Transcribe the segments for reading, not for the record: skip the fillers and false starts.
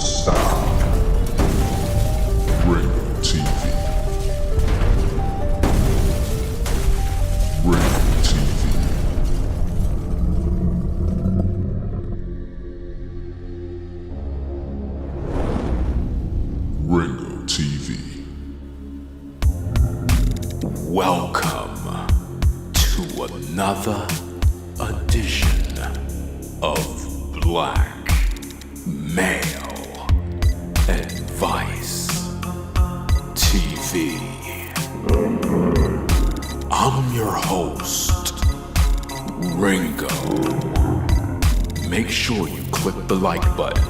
sound. Ringo TV. Ringo TV. Ringo TV. Welcome to another edition of Black Male Advice TV. I'm your host, Ringo. Make sure you click the like button,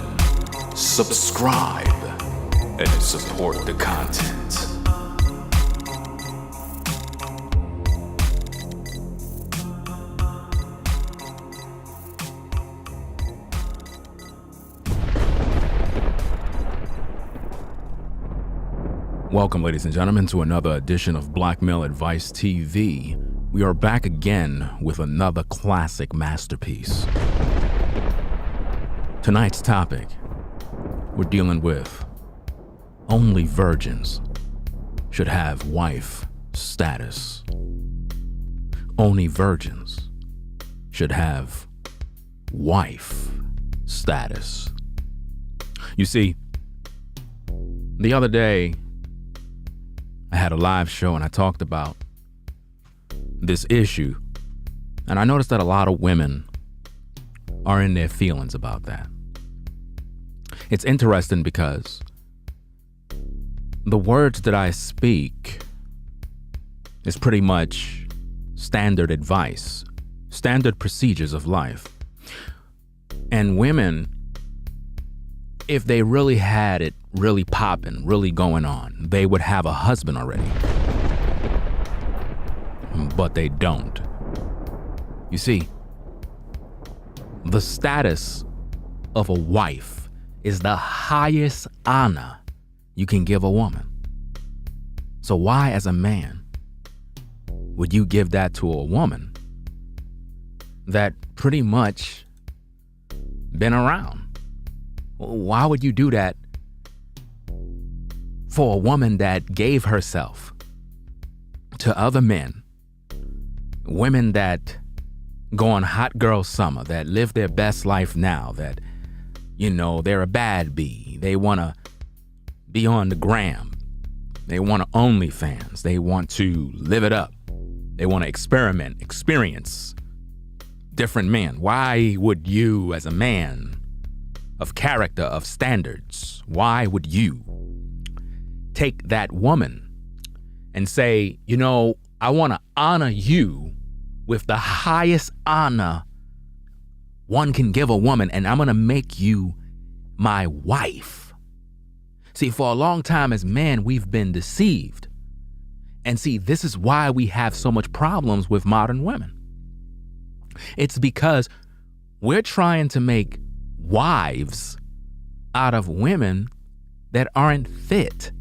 subscribe, and support the content. Welcome, ladies and gentlemen, to another edition of Black Male Advice TV. We are back again with another classic masterpiece. Tonight's topic, we're dealing with only virgins should have wife status. Only virgins should have wife status. You see, the other day, I had a live show and I talked about this issue, and I noticed that a lot of women are in their feelings about that. It's interesting because the words that I speak is pretty much standard advice, standard procedures of life. And women, if they really had it really popping, really going on, they would have a husband already. But they don't. You see, the status of a wife is the highest honor you can give a woman. So why, as a man, would you give that to a woman that pretty much been around? Why would you do that for a woman that gave herself to other men, women that go on hot girl summer, that live their best life now, that, you know, they're a bad bee, they want to be on the gram, they want to OnlyFans, they want to live it up, they want to experiment, experience different men. Why would you, as a man of character, of standards, why would you take that woman and say, you know, I want to honor you with the highest honor one can give a woman, and I'm going to make you my wife? See, for a long time as men, we've been deceived. And see, this is why we have so much problems with modern women. It's because we're trying to make wives out of women that aren't fit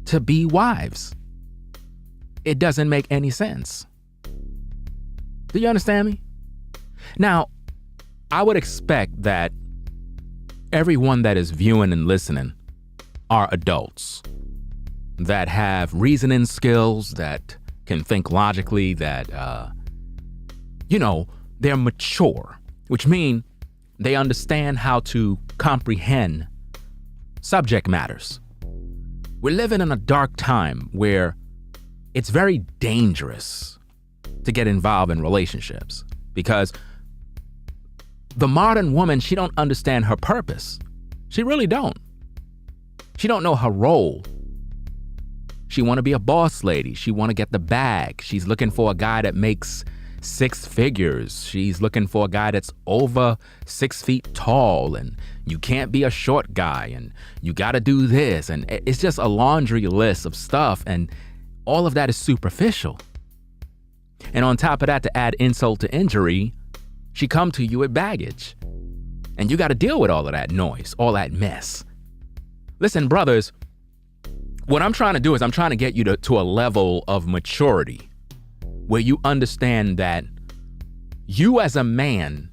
to be wives. It doesn't make any sense. Do you understand me? Now, I would expect that everyone that is viewing and listening are adults that have reasoning skills, that can think logically, that, they're mature, which means they understand how to comprehend subject matters. We're living in a dark time where it's very dangerous to get involved in relationships because the modern woman, she don't understand her purpose. She really don't. She don't know her role. She want to be a boss lady. She want to get the bag. She's looking for a guy that makes 6 figures. She's looking for a guy that's over 6 feet tall, and you can't be a short guy, and you got to do this. And it's just a laundry list of stuff, and all of that is superficial. And on top of that, to add insult to injury, she come to you with baggage, and you got to deal with all of that noise, all that mess. Listen, brothers, what I'm trying to do is I'm trying to get you to a level of maturity where you understand that you as a man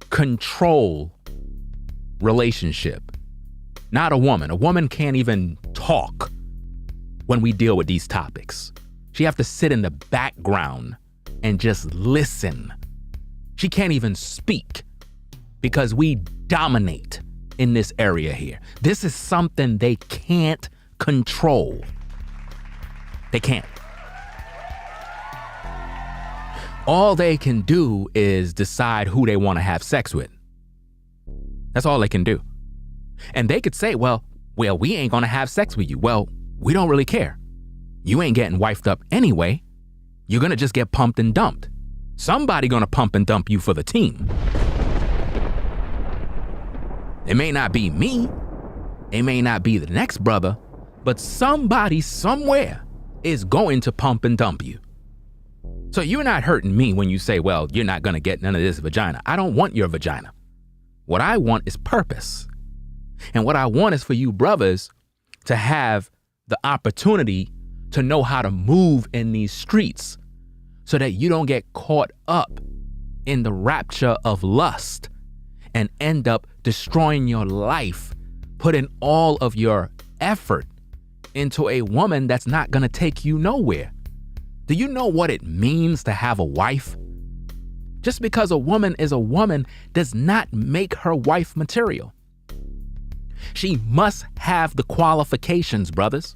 control relationship. not a woman. A woman can't even talk when we deal with these topics. She have to sit in the background and just listen. She can't even speak because we dominate in this area here. This is something they can't control. They can't. All they can do is decide who they want to have sex with. That's all they can do. And they could say, well, we ain't gonna have sex with you. Well, we don't really care. You ain't getting wifed up anyway. You're gonna just get pumped and dumped. Somebody gonna pump and dump you for the team. It may not be me. It may not be the next brother, but somebody somewhere is going to pump and dump you. So you're not hurting me when you say, well, you're not gonna get none of this vagina. I don't want your vagina. What I want is purpose. And what I want is for you brothers to have the opportunity to know how to move in these streets so that you don't get caught up in the rapture of lust and end up destroying your life, putting all of your effort into a woman that's not going to take you nowhere. Do you know what it means to have a wife? Just because a woman is a woman does not make her wife material. She must have the qualifications, brothers.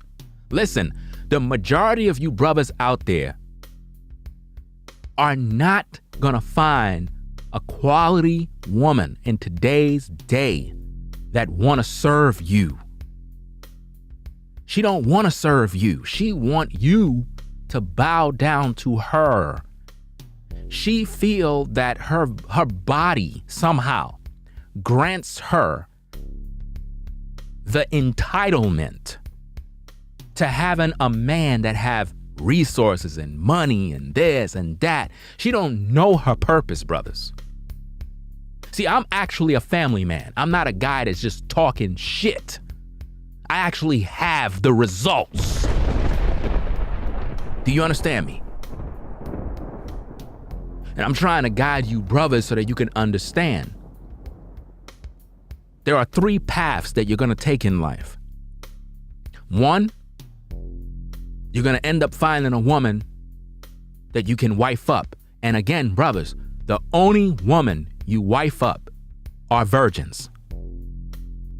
Listen, the majority of you brothers out there are not gonna find a quality woman in today's day that wanna serve you. She don't wanna serve you. She want you to bow down to her. She feel that her body somehow grants her the entitlement to having a man that have resources and money and this and that. She don't know her purpose, brothers. See, I'm actually a family man. I'm not a guy that's just talking shit. I actually have the results. Do you understand me? And I'm trying to guide you brothers so that you can understand. There are 3 paths that you're going to take in life. 1, you're going to end up finding a woman that you can wife up. And again, brothers, the only woman you wife up are virgins.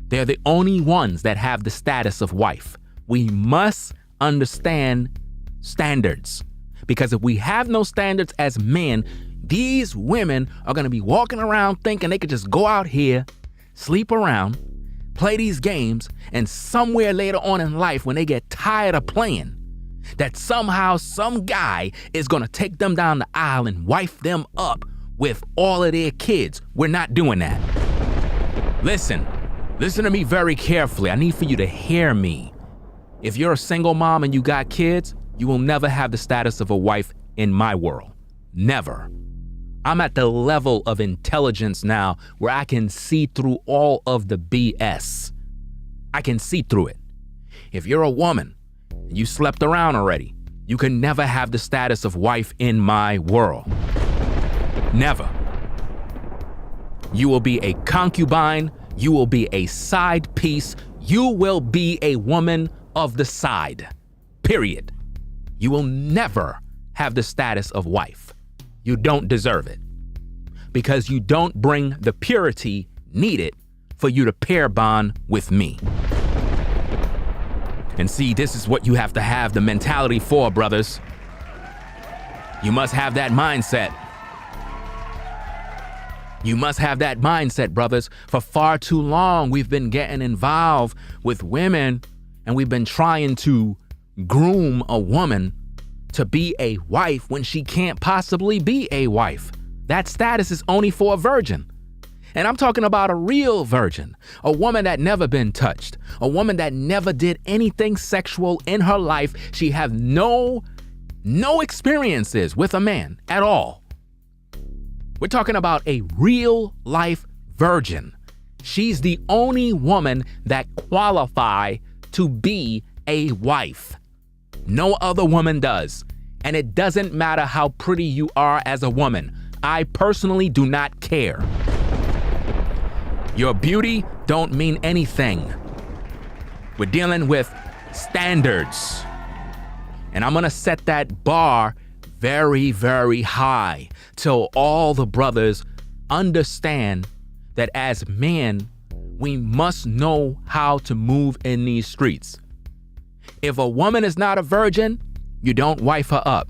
They're the only ones that have the status of wife. We must understand standards. Because if we have no standards as men, these women are going to be walking around thinking they could just go out here, sleep around, play these games, and somewhere later on in life when they get tired of playing, that somehow some guy is going to take them down the aisle and wife them up with all of their kids. We're not doing that. Listen to me very carefully. I need for you to hear me. If you're a single mom and you got kids, you will never have the status of a wife in my world. Never. I'm at the level of intelligence now where I can see through all of the BS. I can see through it. If you're a woman and you slept around already, you can never have the status of wife in my world. Never. You will be a concubine. You will be a side piece. You will be a woman of the side. Period. You will never have the status of wife. You don't deserve it. Because you don't bring the purity needed for you to pair bond with me. And see, this is what you have to have the mentality for, brothers. You must have that mindset. You must have that mindset, brothers. For far too long, we've been getting involved with women and we've been trying to groom a woman to be a wife when she can't possibly be a wife. That status is only for a virgin. And I'm talking about a real virgin, a woman that never been touched, a woman that never did anything sexual in her life. She have no experiences with a man at all. We're talking about a real life virgin. She's the only woman that qualify to be a wife. No other woman does. And it doesn't matter how pretty you are as a woman. I personally do not care. Your beauty don't mean anything. We're dealing with standards. And I'm going to set that bar very, very high till all the brothers understand that as men, we must know how to move in these streets. If a woman is not a virgin, you don't wife her up.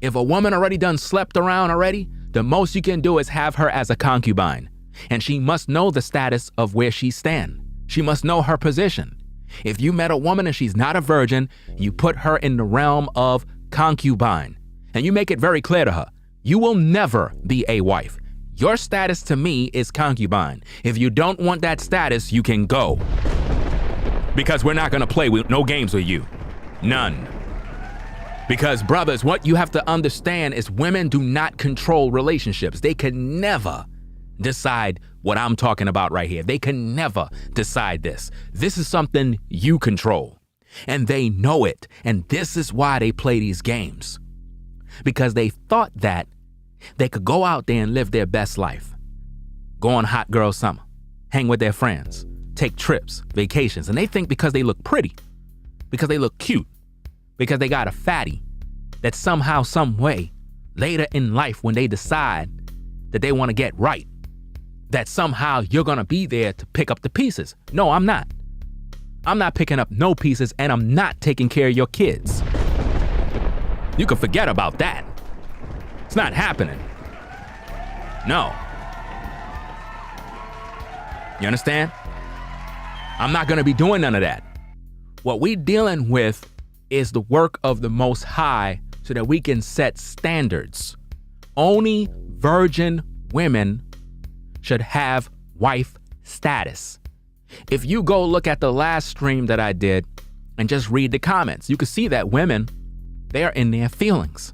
If a woman already done slept around already, the most you can do is have her as a concubine. And she must know the status of where she stands. She must know her position. If you met a woman and she's not a virgin, you put her in the realm of concubine. And you make it very clear to her, you will never be a wife. Your status to me is concubine. If you don't want that status, you can go. Because we're not gonna play with no games with you. None. Because brothers, what you have to understand is women do not control relationships. They can never decide what I'm talking about right here. They can never decide this. This is something you control. And they know it. And this is why they play these games. Because they thought that they could go out there and live their best life. Go on hot girl summer. Hang with their friends. Take trips, vacations. And they think because they look pretty, because they look cute, because they got a fatty, that somehow, some way, later in life when they decide that they want to get right, that somehow you're going to be there to pick up the pieces. No, I'm not. I'm not picking up no pieces, and I'm not taking care of your kids. You can forget about that. It's not happening. No. You understand? I'm not going to be doing none of that. What we're dealing with is the work of the Most High so that we can set standards. Only virgin women should have wife status. If you go look at the last stream that I did and just read the comments, you can see that women, they're in their feelings.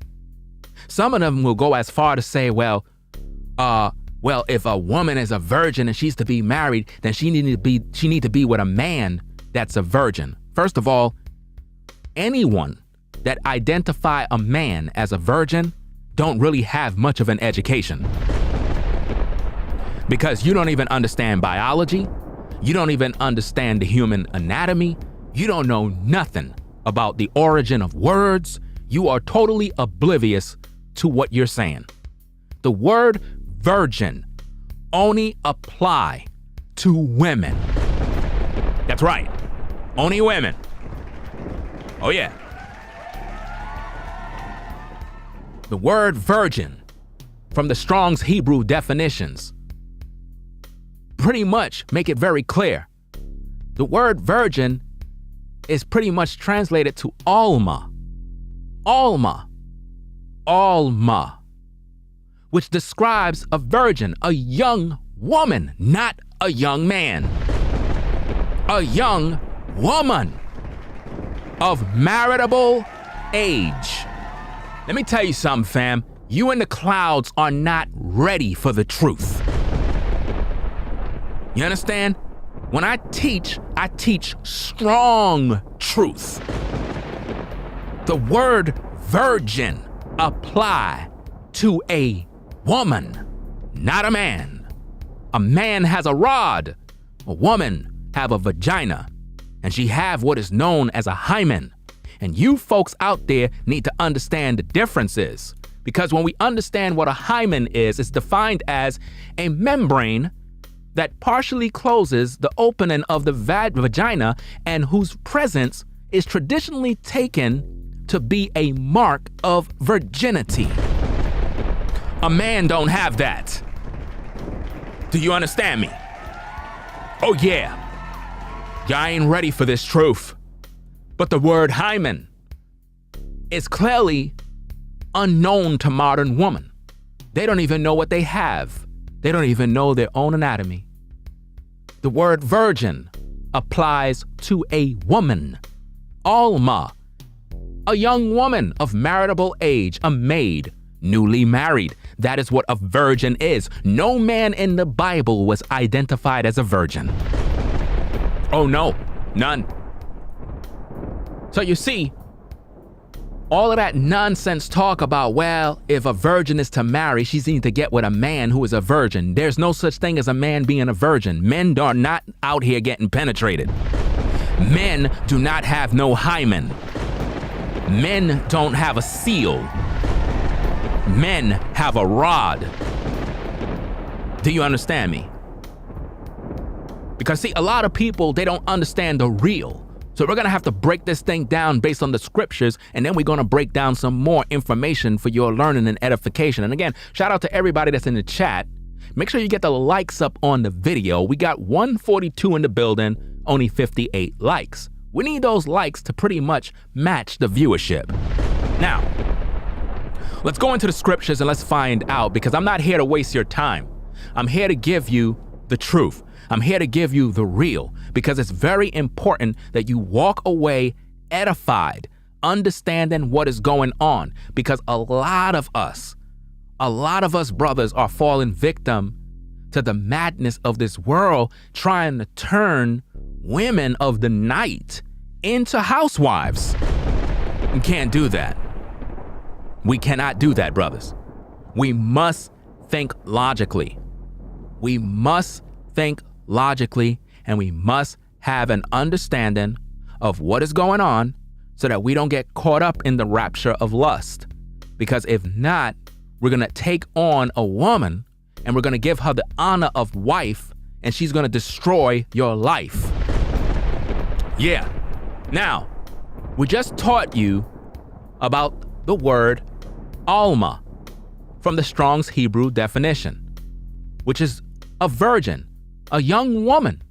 Some of them will go as far to say, well, if a woman is a virgin and she's to be married, then she need to be with a man that's a virgin. First of all, anyone that identify a man as a virgin don't really have much of an education. Because you don't even understand biology. You don't even understand the human anatomy. You don't know nothing about the origin of words. You are totally oblivious to what you're saying. The word virgin only apply to women. That's right. Only women. Oh yeah. The word virgin from the Strong's Hebrew definitions pretty much make it very clear. The word virgin is pretty much translated to Alma. Alma. Alma. Which describes a virgin, a young woman, not a young man. A young woman of marriageable age. Let me tell you something, fam. You in the clouds are not ready for the truth. You understand? When I teach strong truth. The word virgin apply to a woman, not a man. A man has a rod. A woman have a vagina. And she have what is known as a hymen. And you folks out there need to understand the differences. Because when we understand what a hymen is, it's defined as a membrane that partially closes the opening of the vagina and whose presence is traditionally taken to be a mark of virginity. A man don't have that. Do you understand me? Oh yeah. Y'all ain't ready for this truth. But the word hymen is clearly unknown to modern women. They don't even know what they have. They don't even know their own anatomy. The word virgin applies to a woman. Alma, a young woman of marriageable age, a maid, newly married. That is what a virgin is. No man in the Bible was identified as a virgin. Oh no, none. So you see, all of that nonsense talk about, well, if a virgin is to marry, she needs to get with a man who is a virgin. There's no such thing as a man being a virgin. Men are not out here getting penetrated. Men do not have no hymen. Men don't have a seal. Men have a rod. Do you understand me? Because see, a lot of people, they don't understand the real. So we're going to have to break this thing down based on the scriptures, and then we're going to break down some more information for your learning and edification. And again, shout out to everybody that's in the chat. Make sure you get the likes up on the video. We got 142 in the building, only 58 likes. We need those likes to pretty much match the viewership. Now, let's go into the scriptures and let's find out, because I'm not here to waste your time. I'm here to give you the truth. I'm here to give you the real, because it's very important that you walk away edified, understanding what is going on, because a lot of us brothers are falling victim to the madness of this world, trying to turn women of the night into housewives. We can't do that. We cannot do that, brothers. We must think logically. We must think logically, and we must have an understanding of what is going on so that we don't get caught up in the rapture of lust. Because if not, we're going to take on a woman and we're going to give her the honor of wife, and she's going to destroy your life. Yeah. Now, we just taught you about the word alma from the Strong's Hebrew definition, which is a virgin, a young woman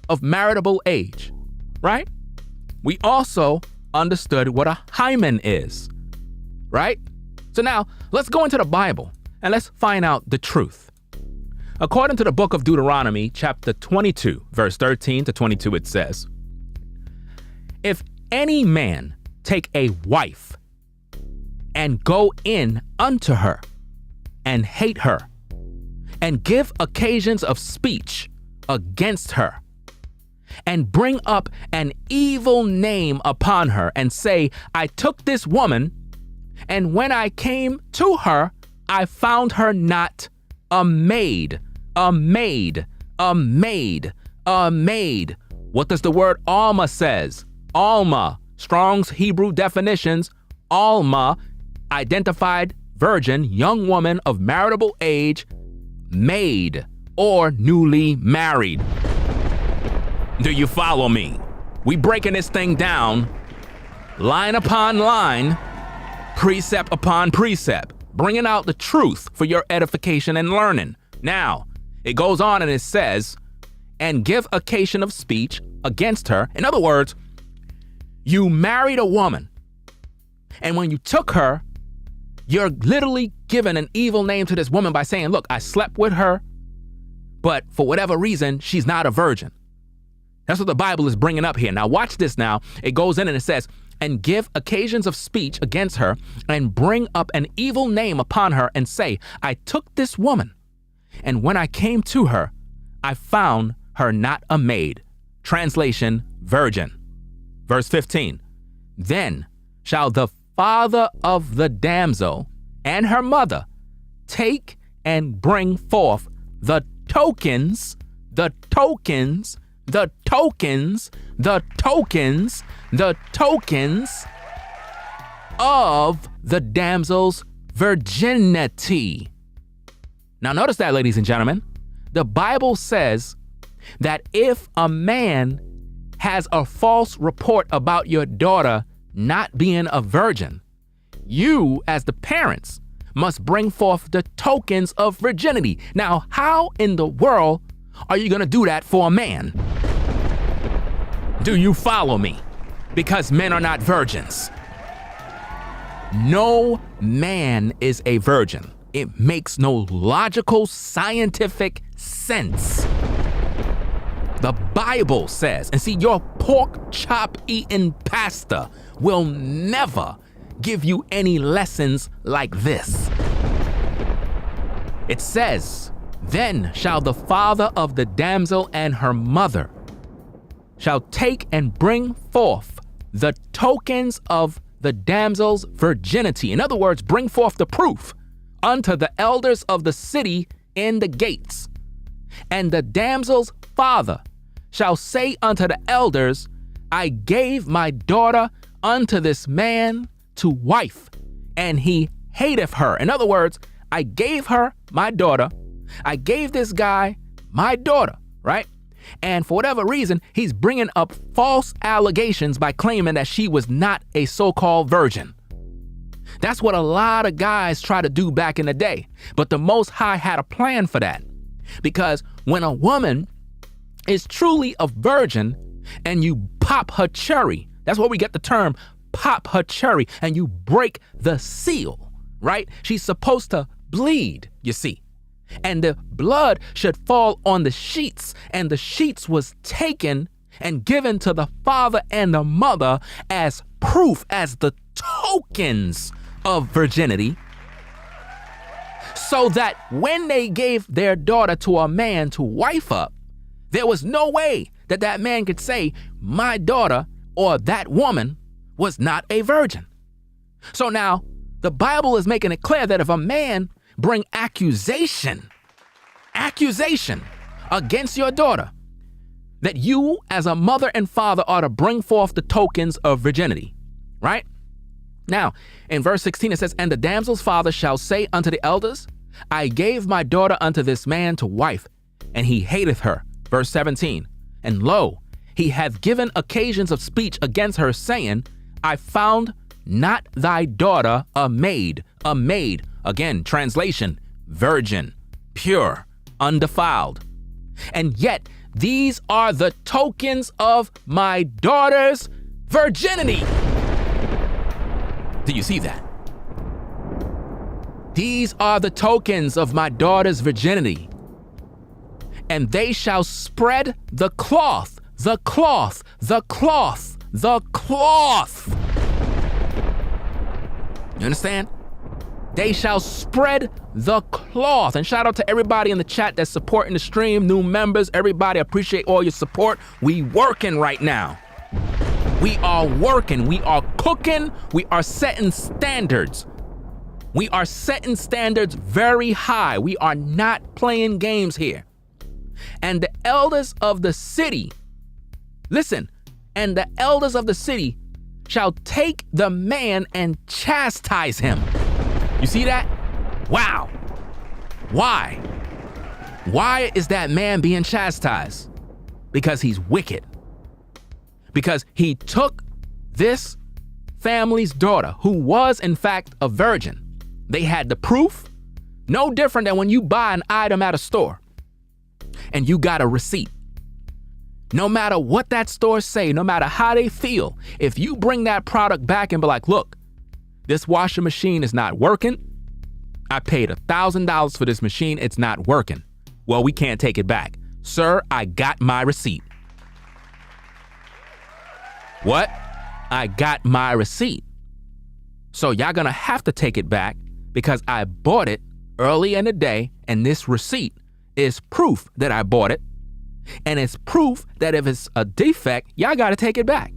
of marriageable age, right? We also understood what a hymen is, right? So now let's go into the Bible and let's find out the truth. According to the book of Deuteronomy, chapter 22, verse 13 to 22, it says, "If any man take a wife and go in unto her and hate her and give occasions of speech against her and bring up an evil name upon her and say, I took this woman, and when I came to her, I found her not a maid, a maid, a maid, a maid." What does the word alma says? Alma, Strong's Hebrew definitions, alma, identified virgin, young woman of marriageable age, maid, or newly married. Do you follow me? We breaking this thing down, line upon line, precept upon precept, bringing out the truth for your edification and learning. Now, it goes on and it says, and give occasion of speech against her. In other words, you married a woman, and when you took her, you're literally giving an evil name to this woman by saying, look, I slept with her, but for whatever reason, she's not a virgin. That's what the Bible is bringing up here. Now watch this now. It goes in and it says, and give occasions of speech against her and bring up an evil name upon her and say, I took this woman, and when I came to her, I found her not a maid. Translation, virgin. Verse 15, then shall the father of the damsel and her mother take and bring forth the tokens, the tokens, the tokens, the tokens, the tokens of the damsel's virginity. Now notice that, ladies and gentlemen, the Bible says that if a man has a false report about your daughter not being a virgin, you as the parents must bring forth the tokens of virginity. Now, how in the world are you going to do that for a man? Do you follow me? Because men are not virgins. No man is a virgin. It makes no logical, scientific sense. The Bible says, and see, your pork chop eating pastor will never give you any lessons like this. It says, then shall the father of the damsel and her mother shall take and bring forth the tokens of the damsel's virginity. In other words, bring forth the proof unto the elders of the city in the gates. And the damsel's father shall say unto the elders, I gave my daughter unto this man to wife, and he hateth her. In other words, I gave her my daughter. I gave this guy my daughter, right? And for whatever reason, he's bringing up false allegations by claiming that she was not a so-called virgin. That's what a lot of guys try to do back in the day. But the Most High had a plan for that. Because when a woman is truly a virgin and you pop her cherry, that's where we get the term pop her cherry, and you break the seal, right? She's supposed to bleed, you see. And the blood should fall on the sheets, and the sheets was taken and given to the father and the mother as proof, as the tokens of virginity, so that when they gave their daughter to a man to wife up, there was no way that that man could say, my daughter or that woman was not a virgin. So now the Bible is making it clear that if a man bring accusation against your daughter, that you as a mother and father ought to bring forth the tokens of virginity, right? Now, in verse 16, it says, and the damsel's father shall say unto the elders, I gave my daughter unto this man to wife, and he hateth her. Verse 17, and lo, he hath given occasions of speech against her, saying, I found not thy daughter a maid. Again, translation, virgin, pure, undefiled. And yet, these are the tokens of my daughter's virginity. Do you see that? These are the tokens of my daughter's virginity. And they shall spread the cloth. You understand? They shall spread the cloth. And shout out to everybody in the chat that's supporting the stream, new members, everybody, appreciate all your support. We working right now. We are working, we are cooking, we are setting standards. We are setting standards very high. We are not playing games here. And the elders of the city, listen, and the elders of the city shall take the man and chastise him. You see that? Wow. Why? Why is that man being chastised? Because he's wicked. Because he took this family's daughter, who was in fact a virgin. They had the proof, no different than when you buy an item at a store and you got a receipt. No matter what that store say, no matter how they feel, if you bring that product back and be like, look, this washing machine is not working. I paid $1,000 for this machine. It's not working. Well, we can't take it back. Sir, I got my receipt. What? I got my receipt. So y'all gonna have to take it back because I bought it early in the day, and this receipt is proof that I bought it. And it's proof that if it's a defect, y'all gotta take it back.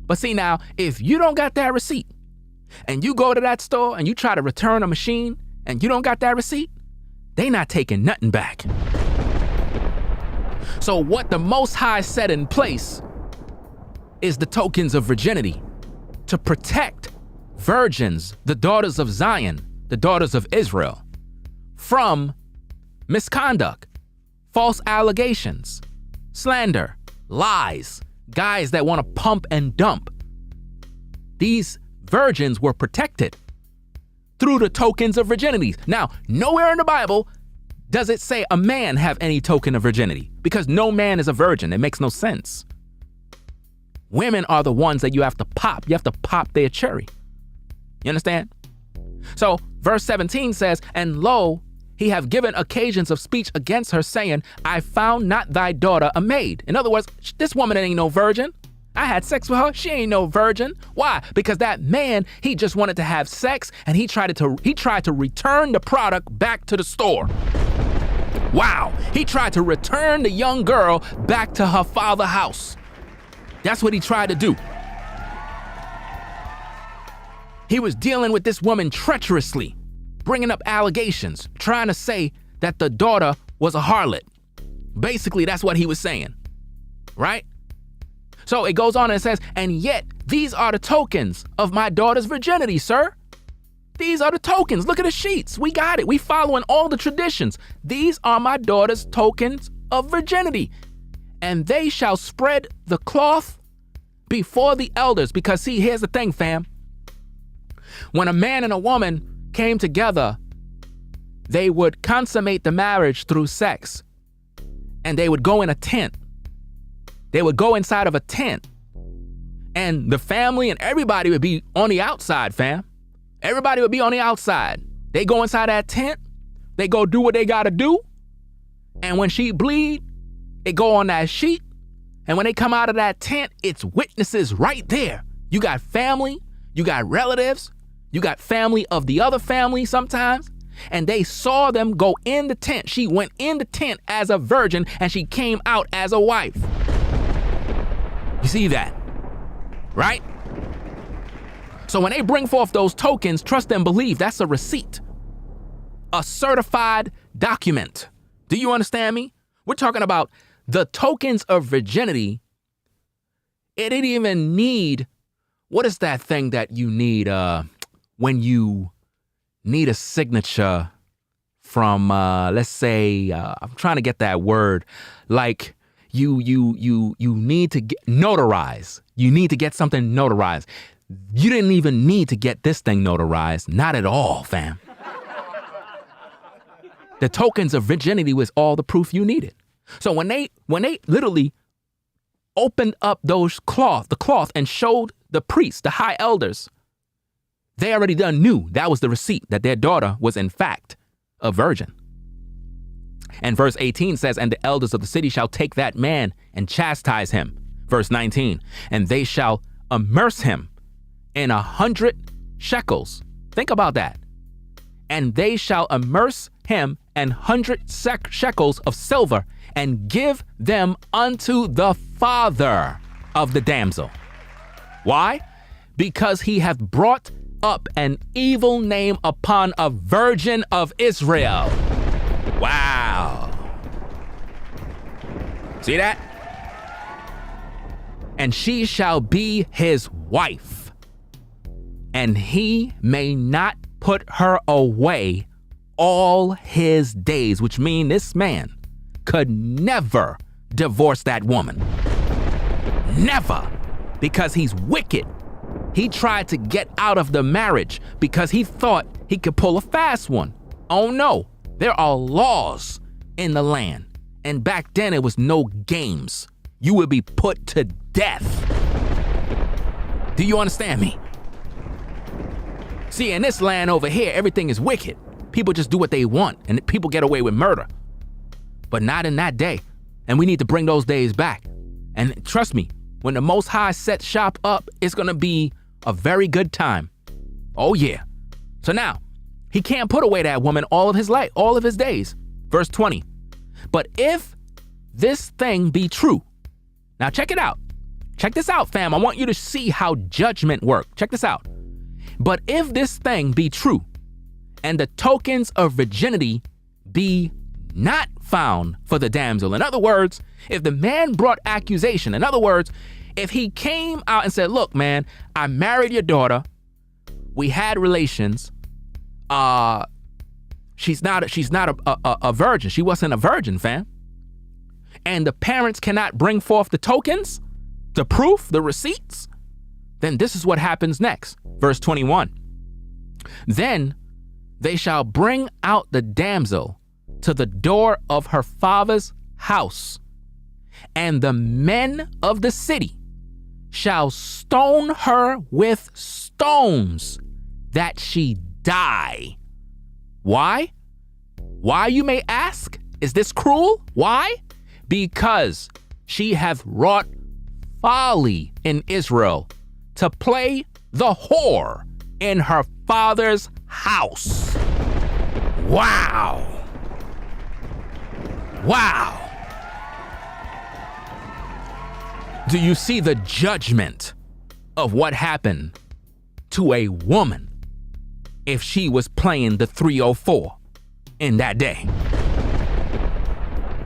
But see now, if you don't got that receipt and you go to that store and you try to return a machine and you don't got that receipt, they not taking nothing back. So what the Most High set in place is the tokens of virginity to protect virgins, the daughters of Zion, the daughters of Israel, from misconduct, false allegations, slander, lies, guys that want to pump and dump. These virgins were protected through the tokens of virginity. Now, nowhere in the Bible does it say a man have any token of virginity, because no man is a virgin. It makes no sense. Women are the ones that you have to pop. You have to pop their cherry. You understand? So verse 17 says, and lo, he have given occasions of speech against her, saying, I found not thy daughter a maid. In other words, this woman ain't no virgin. I had sex with her. She ain't no virgin. Why? Because that man, he just wanted to have sex, and he tried to return the product back to the store. Wow. He tried to return the young girl back to her father's house. That's what he tried to do. He was dealing with this woman treacherously, bringing up allegations, trying to say that the daughter was a harlot. Basically, that's what he was saying, right? So it goes on and says, and yet these are the tokens of my daughter's virginity, sir. These are the tokens. Look at the sheets. We got it. We following all the traditions. These are my daughter's tokens of virginity. And they shall spread the cloth before the elders. Because see, here's the thing, fam. When a man and a woman came together, they would consummate the marriage through sex. And they would go in a tent. They would go inside of a tent. And the family and everybody would be on the outside, fam. Everybody would be on the outside. They go inside that tent. They go do what they got to do. And when she bleed, it go on that sheet. And when they come out of that tent, it's witnesses right there. You got family. You got relatives. You got family of the other family sometimes. And they saw them go in the tent. She went in the tent as a virgin and she came out as a wife. You see that? Right? So when they bring forth those tokens, trust and believe, that's a receipt, a certified document. Do you understand me? We're talking about the tokens of virginity. It didn't even need, what is that thing that you need when you need a signature from, let's say, I'm trying to get that word, like you need to get notarized. You need to get something notarized. You didn't even need to get this thing notarized. Not at all, fam. The tokens of virginity was all the proof you needed. So when they literally opened up the cloth and showed the priests, the high elders, they already knew that was the receipt that their daughter was in fact a virgin. And verse 18 says, and the elders of the city shall take that man and chastise him. Verse 19, and they shall immerse him in 100 shekels. Think about that. And they shall immerse him in 100 shekels of silver and give them unto the father of the damsel. Why? Because he hath brought up an evil name upon a virgin of Israel. Wow. See that? And she shall be his wife, and he may not put her away all his days, which means this man could never divorce that woman. Never. Because he's wicked. He tried to get out of the marriage because he thought he could pull a fast one. Oh no, there are laws in the land. And back then it was no games. You would be put to death. Do you understand me? See, in this land over here, everything is wicked. People just do what they want and people get away with murder. But not in that day. And we need to bring those days back. And trust me, when the Most High sets shop up, it's going to be a very good time. Oh yeah. So now, he can't put away that woman all of his life, all of his days. Verse 20. But if this thing be true. Now check it out. Check this out, fam. I want you to see how judgment works. Check this out. But if this thing be true, and the tokens of virginity be not found for the damsel. In other words, if the man brought accusation, in other words, if he came out and said, look, man, I married your daughter. We had relations. She's not a virgin. She wasn't a virgin, fam. And the parents cannot bring forth the tokens, the proof, the receipts. Then this is what happens next. Verse 21. Then they shall bring out the damsel to the door of her father's house, and the men of the city shall stone her with stones that she die. Why? Why, you may ask? Is this cruel? Why? Because she hath wrought folly in Israel to play the whore in her father's house. Wow. Wow. Do you see the judgment of what happened to a woman if she was playing the 304 in that day?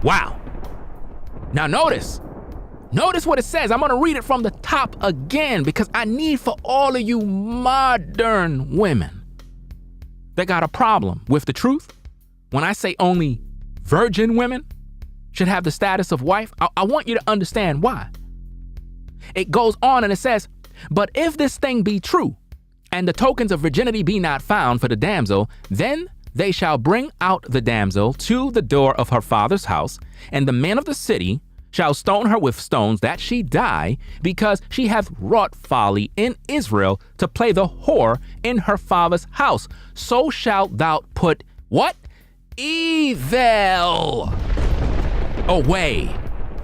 Wow. Now notice, Notice what it says. I'm going to read it from the top again because I need for all of you modern women that got a problem with the truth. When I say only virgin women should have the status of wife, I want you to understand why. It goes on and it says, but if this thing be true, and the tokens of virginity be not found for the damsel, then they shall bring out the damsel to the door of her father's house, and the men of the city shall stone her with stones that she die, because she hath wrought folly in Israel to play the whore in her father's house. So shalt thou put what? Evil away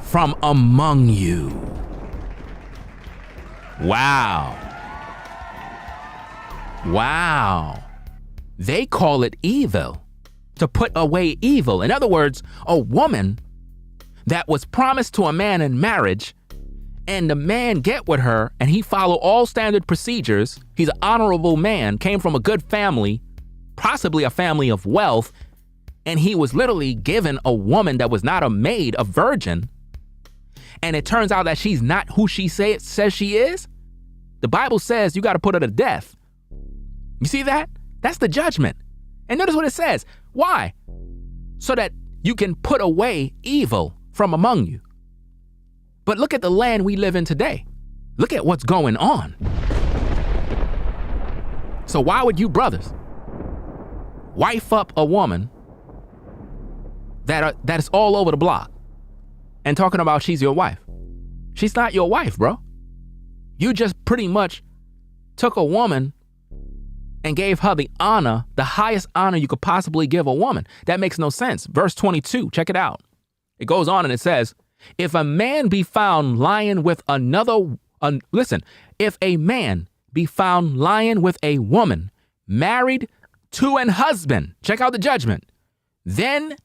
from among you. Wow. Wow. They call it evil, to put away evil. In other words, a woman that was promised to a man in marriage, and the man get with her and he follow all standard procedures. He's an honorable man, came from a good family, possibly a family of wealth, and he was literally given a woman that was not a maid, a virgin, and it turns out that she's not who she says she is. The Bible says you got to put her to death. You see that? That's the judgment. And notice what it says. Why? So that you can put away evil from among you. But look at the land we live in today. Look at what's going on. So why would you brothers wife up a woman that is all over the block and talking about she's your wife? She's not your wife, bro. You just pretty much took a woman and gave her the honor, the highest honor you could possibly give a woman. That makes no sense. Verse 22, check it out. It goes on and it says, if a man be found lying with if a man be found lying with a woman married to an husband, check out the judgment, then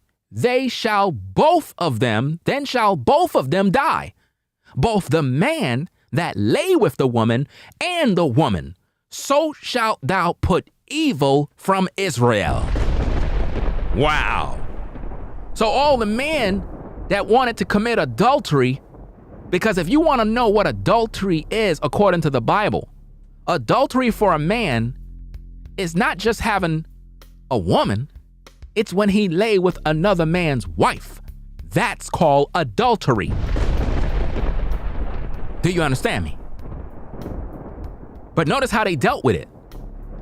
shall both of them die. Both the man that lay with the woman and the woman. So shalt thou put evil from Israel. Wow. So all the men that wanted to commit adultery, because if you want to know what adultery is according to the Bible, adultery for a man is not just having a woman, it's when he lay with another man's wife. That's called adultery. Do you understand me? But notice how they dealt with it.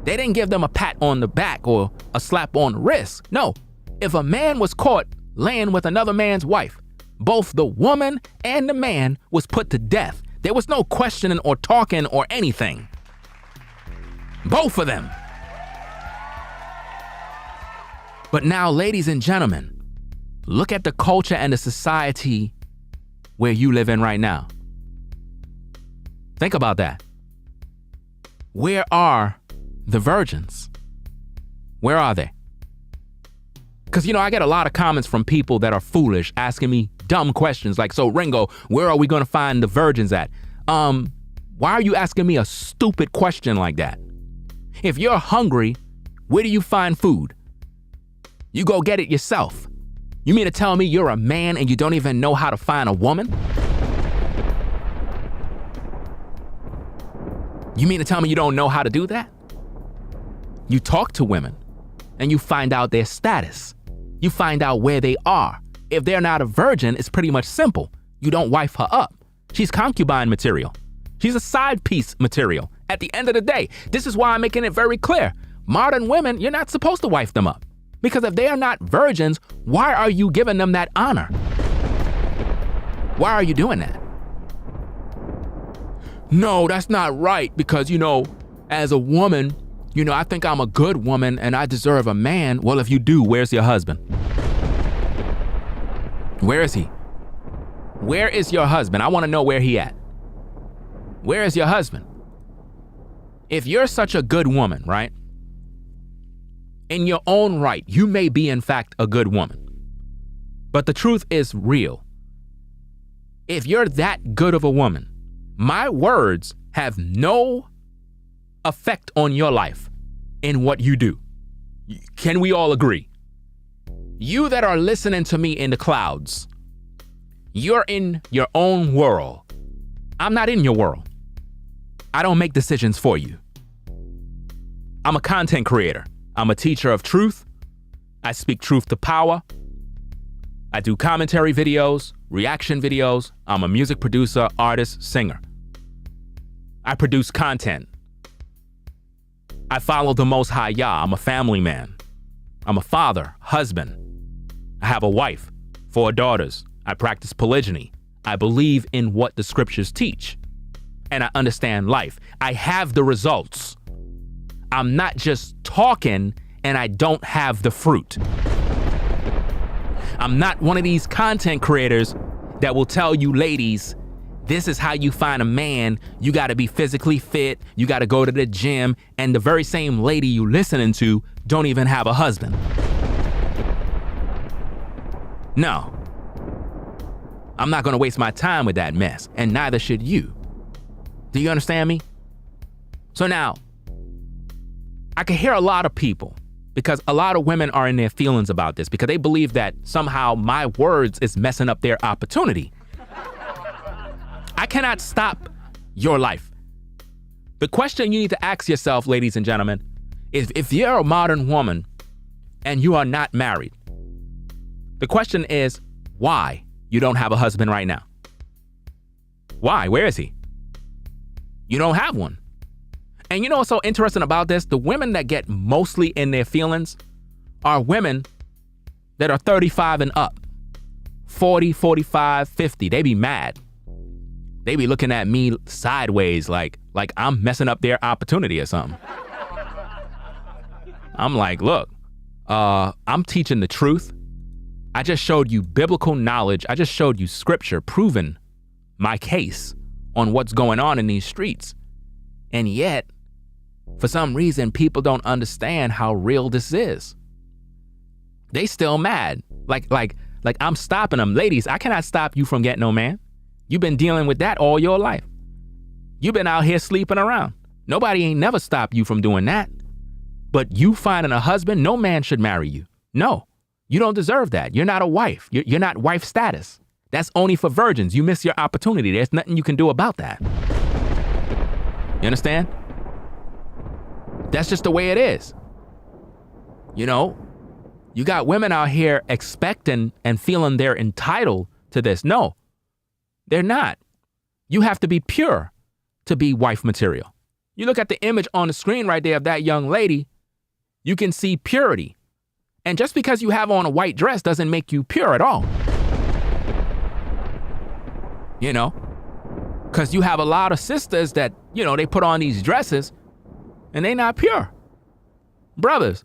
They didn't give them a pat on the back or a slap on the wrist. No, if a man was caught laying with another man's wife, both the woman and the man was put to death. There was no questioning or talking or anything. Both of them. But now, ladies and gentlemen, look at the culture and the society where you live in right now. Think about that. Where are the virgins? Where are they? Because, I get a lot of comments from people that are foolish, asking me dumb questions like, so Ringo, where are we going to find the virgins at? Why are you asking me a stupid question like that? If you're hungry, where do you find food? You go get it yourself. You mean to tell me you're a man and you don't even know how to find a woman? You mean to tell me you don't know how to do that? You talk to women and you find out their status. You find out where they are. If they're not a virgin, it's pretty much simple. You don't wife her up. She's concubine material. She's a side piece material. At the end of the day, this is why I'm making it very clear. Modern women, you're not supposed to wife them up. Because if they are not virgins, why are you giving them that honor? Why are you doing that? No, that's not right because, as a woman, I think I'm a good woman and I deserve a man. Well, if you do, where's your husband? Where is he? Where is your husband? I want to know where he at. Where is your husband? If you're such a good woman, right? In your own right, you may be in fact a good woman. But the truth is real. If you're that good of a woman, my words have no effect on your life in what you do. Can we all agree? You that are listening to me in the clouds, You're in your own world. I'm not in your world. I don't make decisions for you. I'm a content creator. I'm a teacher of truth. I speak truth to power. I do commentary videos, reaction videos. I'm a music producer, artist, singer. I produce content. I follow the Most High Yah. I'm a family man. I'm a father, husband. I have a wife, 4 daughters. I practice polygyny. I believe in what the scriptures teach. And I understand life. I have the results. I'm not just talking and I don't have the fruit. I'm not one of these content creators that will tell you ladies, this is how you find a man. You got to be physically fit. You got to go to the gym. And the very same lady you listening to don't even have a husband. No. I'm not going to waste my time with that mess. And neither should you. Do you understand me? So now, I can hear a lot of people, because a lot of women are in their feelings about this, because they believe that somehow my words is messing up their opportunity. I cannot stop your life. The question you need to ask yourself, ladies and gentlemen, is if you're a modern woman and you are not married, the question is why you don't have a husband right now. Why? Where is he? You don't have one. And you know what's so interesting about this? The women that get mostly in their feelings are women that are 35 and up. 40, 45, 50. They be mad. They be looking at me sideways like I'm messing up their opportunity or something. I'm like, look, I'm teaching the truth. I just showed you biblical knowledge. I just showed you scripture proving my case on what's going on in these streets. And yet, for some reason, people don't understand how real this is. They still mad. Like I'm stopping them. Ladies, I cannot stop you from getting no man. You've been dealing with that all your life. You've been out here sleeping around. Nobody ain't never stopped you from doing that. But you finding a husband, no man should marry you. No, you don't deserve that. You're not a wife. You're not wife status. That's only for virgins. You miss your opportunity. There's nothing you can do about that. You understand? That's just the way it is. You know, you got women out here expecting and feeling they're entitled to this. No, they're not. You have to be pure to be wife material. You look at the image on the screen right there of that young lady, you can see purity. And just because you have on a white dress doesn't make you pure at all. You know, because you have a lot of sisters that, you know, they put on these dresses and they're not pure. Brothers,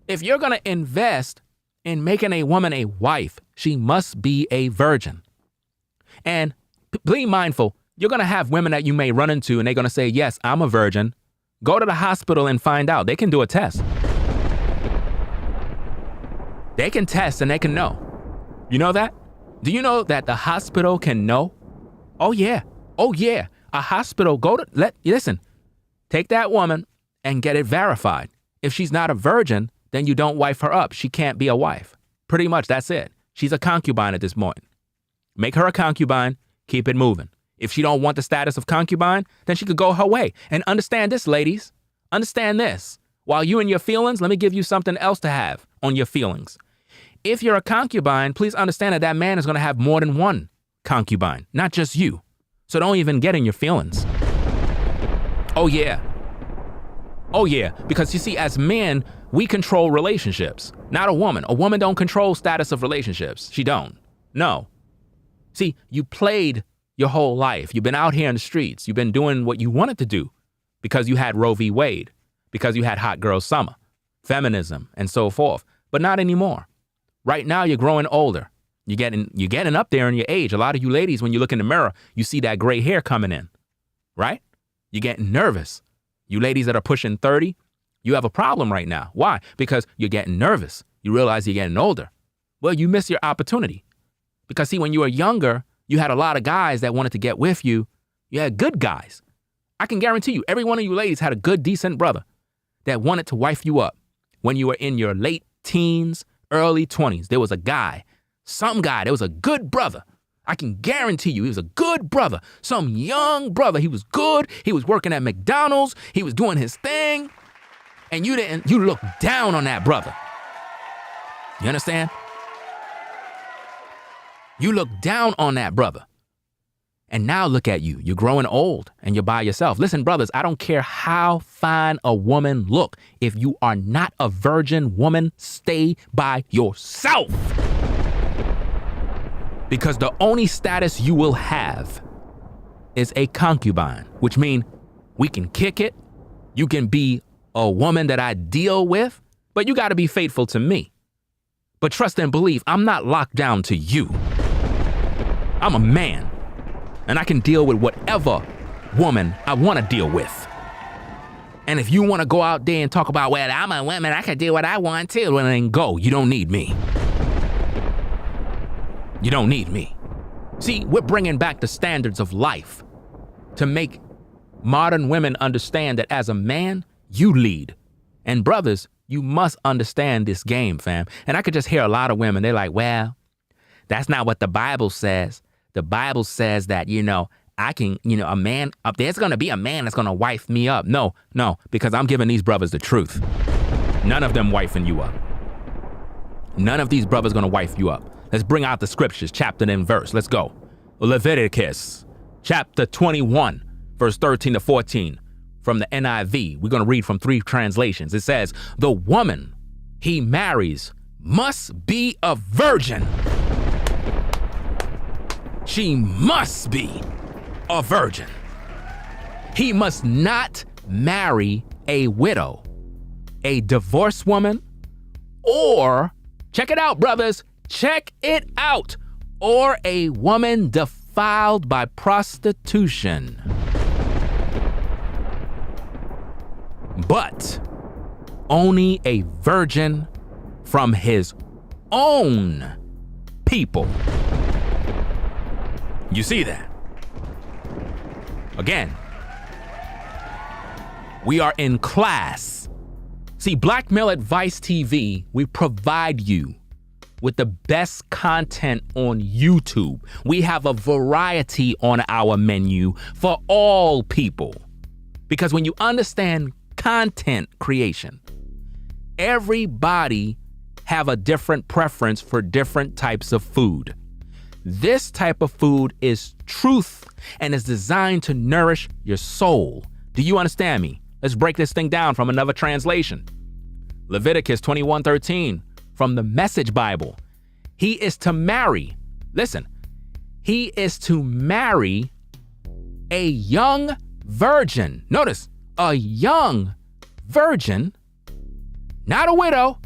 if you're going to invest in making a woman a wife, she must be a virgin. And be mindful, you're going to have women that you may run into and they're going to say, yes, I'm a virgin. Go to the hospital and find out. They can do a test. They can test and they can know. You know that? Do you know that the hospital can know? Oh yeah. A hospital, listen, take that woman and get it verified. If she's not a virgin, then you don't wife her up. She can't be a wife. Pretty much that's it. She's a concubine at this point. Make her a concubine, keep it moving. If she don't want the status of concubine, then she could go her way. And understand this, ladies. Understand this. While you in your feelings, let me give you something else to have on your feelings. If you're a concubine, please understand that that man is going to have more than one concubine, not just you. So don't even get in your feelings. Oh yeah, because you see, as men, we control relationships, not a woman. A woman don't control status of relationships. She don't. No. See, you played your whole life. You've been out here in the streets. You've been doing what you wanted to do because you had Roe v. Wade, because you had hot girl summer, feminism, and so forth. But not anymore. Right now, you're growing older. You're getting up there in your age. A lot of you ladies, when you look in the mirror, you see that gray hair coming in, right? You're getting nervous. You ladies that are pushing 30, you have a problem right now. Why? Because you're getting nervous. You realize you're getting older. Well, you miss your opportunity. Because see, when you were younger, you had a lot of guys that wanted to get with you. You had good guys. I can guarantee you, every one of you ladies had a good, decent brother that wanted to wife you up. When you were in your late teens, early 20s, there was a guy, there was a good brother I can guarantee you he was a good brother, some young brother. He was good. He was working at McDonald's. He was doing his thing. And you looked down on that brother. You understand? You look down on that brother. And now look at you. You're growing old and you're by yourself. Listen, brothers, I don't care how fine a woman look. If you are not a virgin woman, stay by yourself. Because the only status you will have is a concubine, which means we can kick it. You can be a woman that I deal with, but you got to be faithful to me. But trust and believe, I'm not locked down to you. I'm a man, and I can deal with whatever woman I want to deal with. And if you want to go out there and talk about, well, I'm a woman, I can do what I want too, well, then go. You don't need me. You don't need me. See, we're bringing back the standards of life to make modern women understand that as a man, you lead. And brothers, you must understand this game, fam. And I could just hear a lot of women, they're like, well, that's not what the Bible says. The Bible says that, I can, a man up there's going to be a man that's going to wife me up. No, because I'm giving these brothers the truth. None of them wifing you up. None of these brothers going to wife you up. Let's bring out the scriptures, chapter and verse. Let's go. Leviticus, chapter 21, verse 13 to 14 from the NIV. We're going to read from 3 translations. It says, the woman he marries must be a virgin. She must be a virgin. He must not marry a widow, a divorced woman, or, check it out, brothers, check it out, or a woman defiled by prostitution. But only a virgin from his own people. You see that? Again, we are in class. See, Black Male Advice TV, we provide you with the best content on YouTube. We have a variety on our menu for all people. Because when you understand content creation, everybody have a different preference for different types of food. This type of food is truth and is designed to nourish your soul. Do you understand me? Let's break this thing down from another translation. Leviticus 21:13 from the Message Bible. He is to marry, listen, he is to marry a young virgin. Notice, a young virgin, not a widow,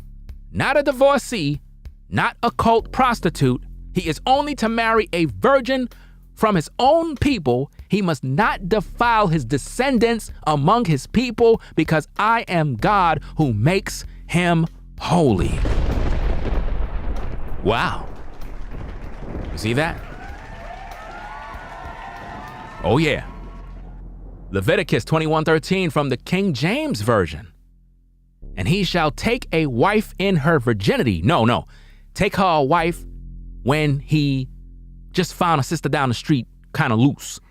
not a divorcee, not a cult prostitute. He is only to marry a virgin from his own people. He must not defile his descendants among his people, because I am God who makes him holy. Wow. You see that? Oh yeah. Leviticus 21:13 from the King James Version. And he shall take a wife in her virginity. No. Take her a wife when he just found a sister down the street kind of loose.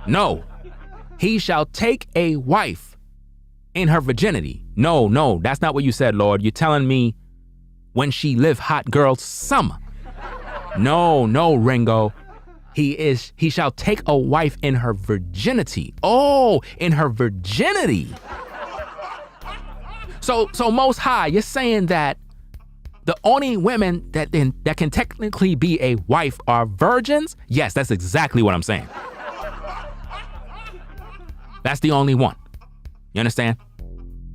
No. He shall take a wife in her virginity. No, that's not what you said, Lord. You're telling me when she lived hot girl summer. No, Ringo. He shall take a wife in her virginity. Oh, in her virginity. So Most High, you're saying that the only women that can technically be a wife are virgins? Yes, that's exactly what I'm saying. That's the only one. You understand?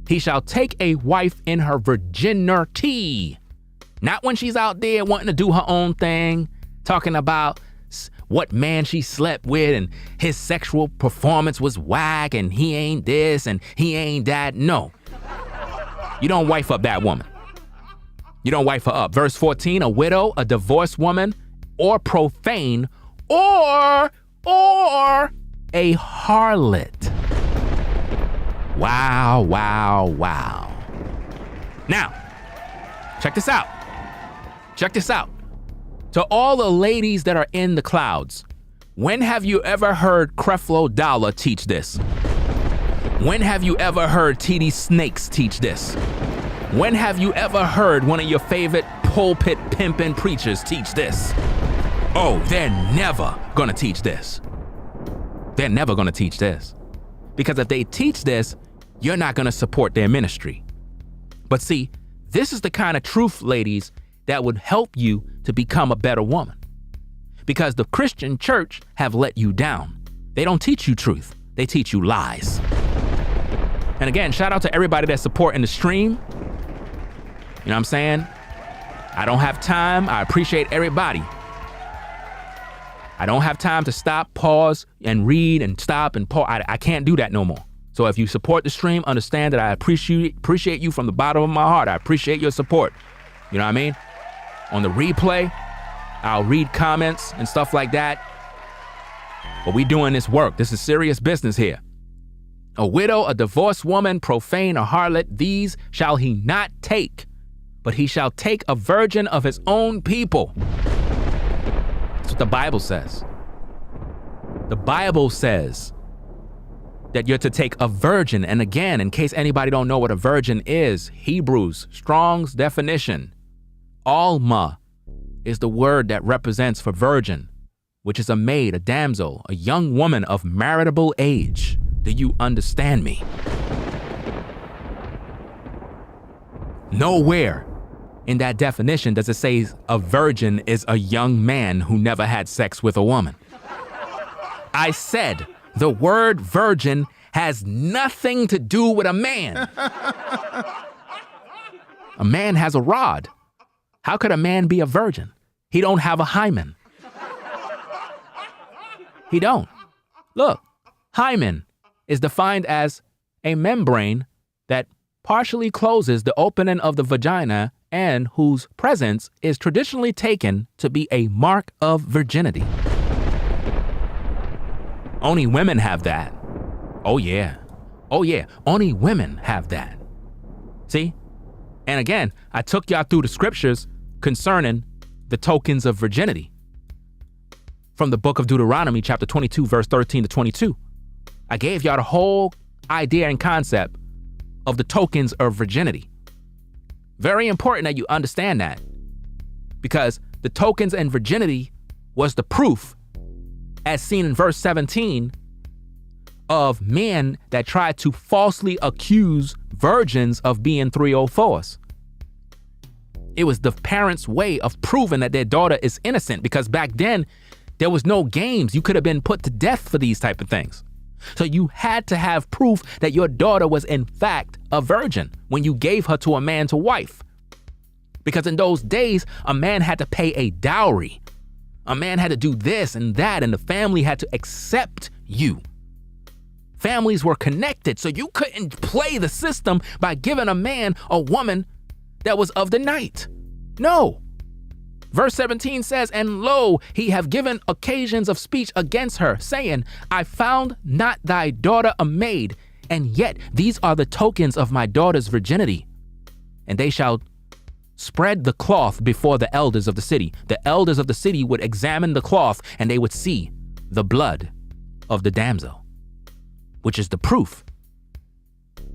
He shall take a wife in her virginity. Not when she's out there wanting to do her own thing, talking about what man she slept with and his sexual performance was whack and he ain't this and he ain't that. No. You don't wife up that woman. You don't wife her up. Verse 14, a widow, a divorced woman, or profane, or a harlot. Wow. Now, check this out. To all the ladies that are in the clouds, when have you ever heard Creflo Dollar teach this? When have you ever heard T.D. Snakes teach this? When have you ever heard one of your favorite pulpit pimpin' preachers teach this? Oh, they're never gonna teach this. They're never gonna teach this. Because if they teach this, you're not gonna support their ministry. But see, this is the kind of truth, ladies, that would help you to become a better woman. Because the Christian church have let you down. They don't teach you truth. They teach you lies. And again, shout out to everybody that's supporting the stream. You know what I'm saying? I don't have time. I appreciate everybody. I don't have time to stop, pause, and read and stop and pause. I can't do that no more. So if you support the stream, understand that I appreciate you from the bottom of my heart. I appreciate your support. You know what I mean? On the replay, I'll read comments and stuff like that. But we doing this work. This is serious business here. A widow, a divorced woman, profane, a harlot, these shall he not take, but he shall take a virgin of his own people. That's what the Bible says. The Bible says that you're to take a virgin. And again, in case anybody don't know what a virgin is, Hebrews, Strong's definition, Alma is the word that represents for virgin, which is a maid, a damsel, a young woman of marriageable age. Do you understand me? Nowhere in that definition does it say a virgin is a young man who never had sex with a woman. I said the word virgin has nothing to do with a man. A man has a rod. How could a man be a virgin? He don't have a hymen. He don't. Look, hymen is defined as a membrane that partially closes the opening of the vagina and whose presence is traditionally taken to be a mark of virginity. Only women have that. Oh yeah. Oh yeah. Only women have that. See? And again, I took y'all through the scriptures concerning the tokens of virginity from the book of Deuteronomy, chapter 22, verse 13 to 22. I gave y'all the whole idea and concept of the tokens of virginity. Very important that you understand that, because the tokens and virginity was the proof, as seen in verse 17, of men that tried to falsely accuse virgins of being 304s. It was the parents' way of proving that their daughter is innocent, because back then there was no games. You could have been put to death for these type of things. So you had to have proof that your daughter was in fact a virgin when you gave her to a man to wife. Because in those days, a man had to pay a dowry. A man had to do this and that, and the family had to accept you. Families were connected, so you couldn't play the system by giving a man a woman that was of the night. No. Verse 17 says, and lo, he have given occasions of speech against her, saying, I found not thy daughter a maid, and yet these are the tokens of my daughter's virginity. And they shall spread the cloth before the elders of the city. The elders of the city would examine the cloth, and they would see the blood of the damsel, which is the proof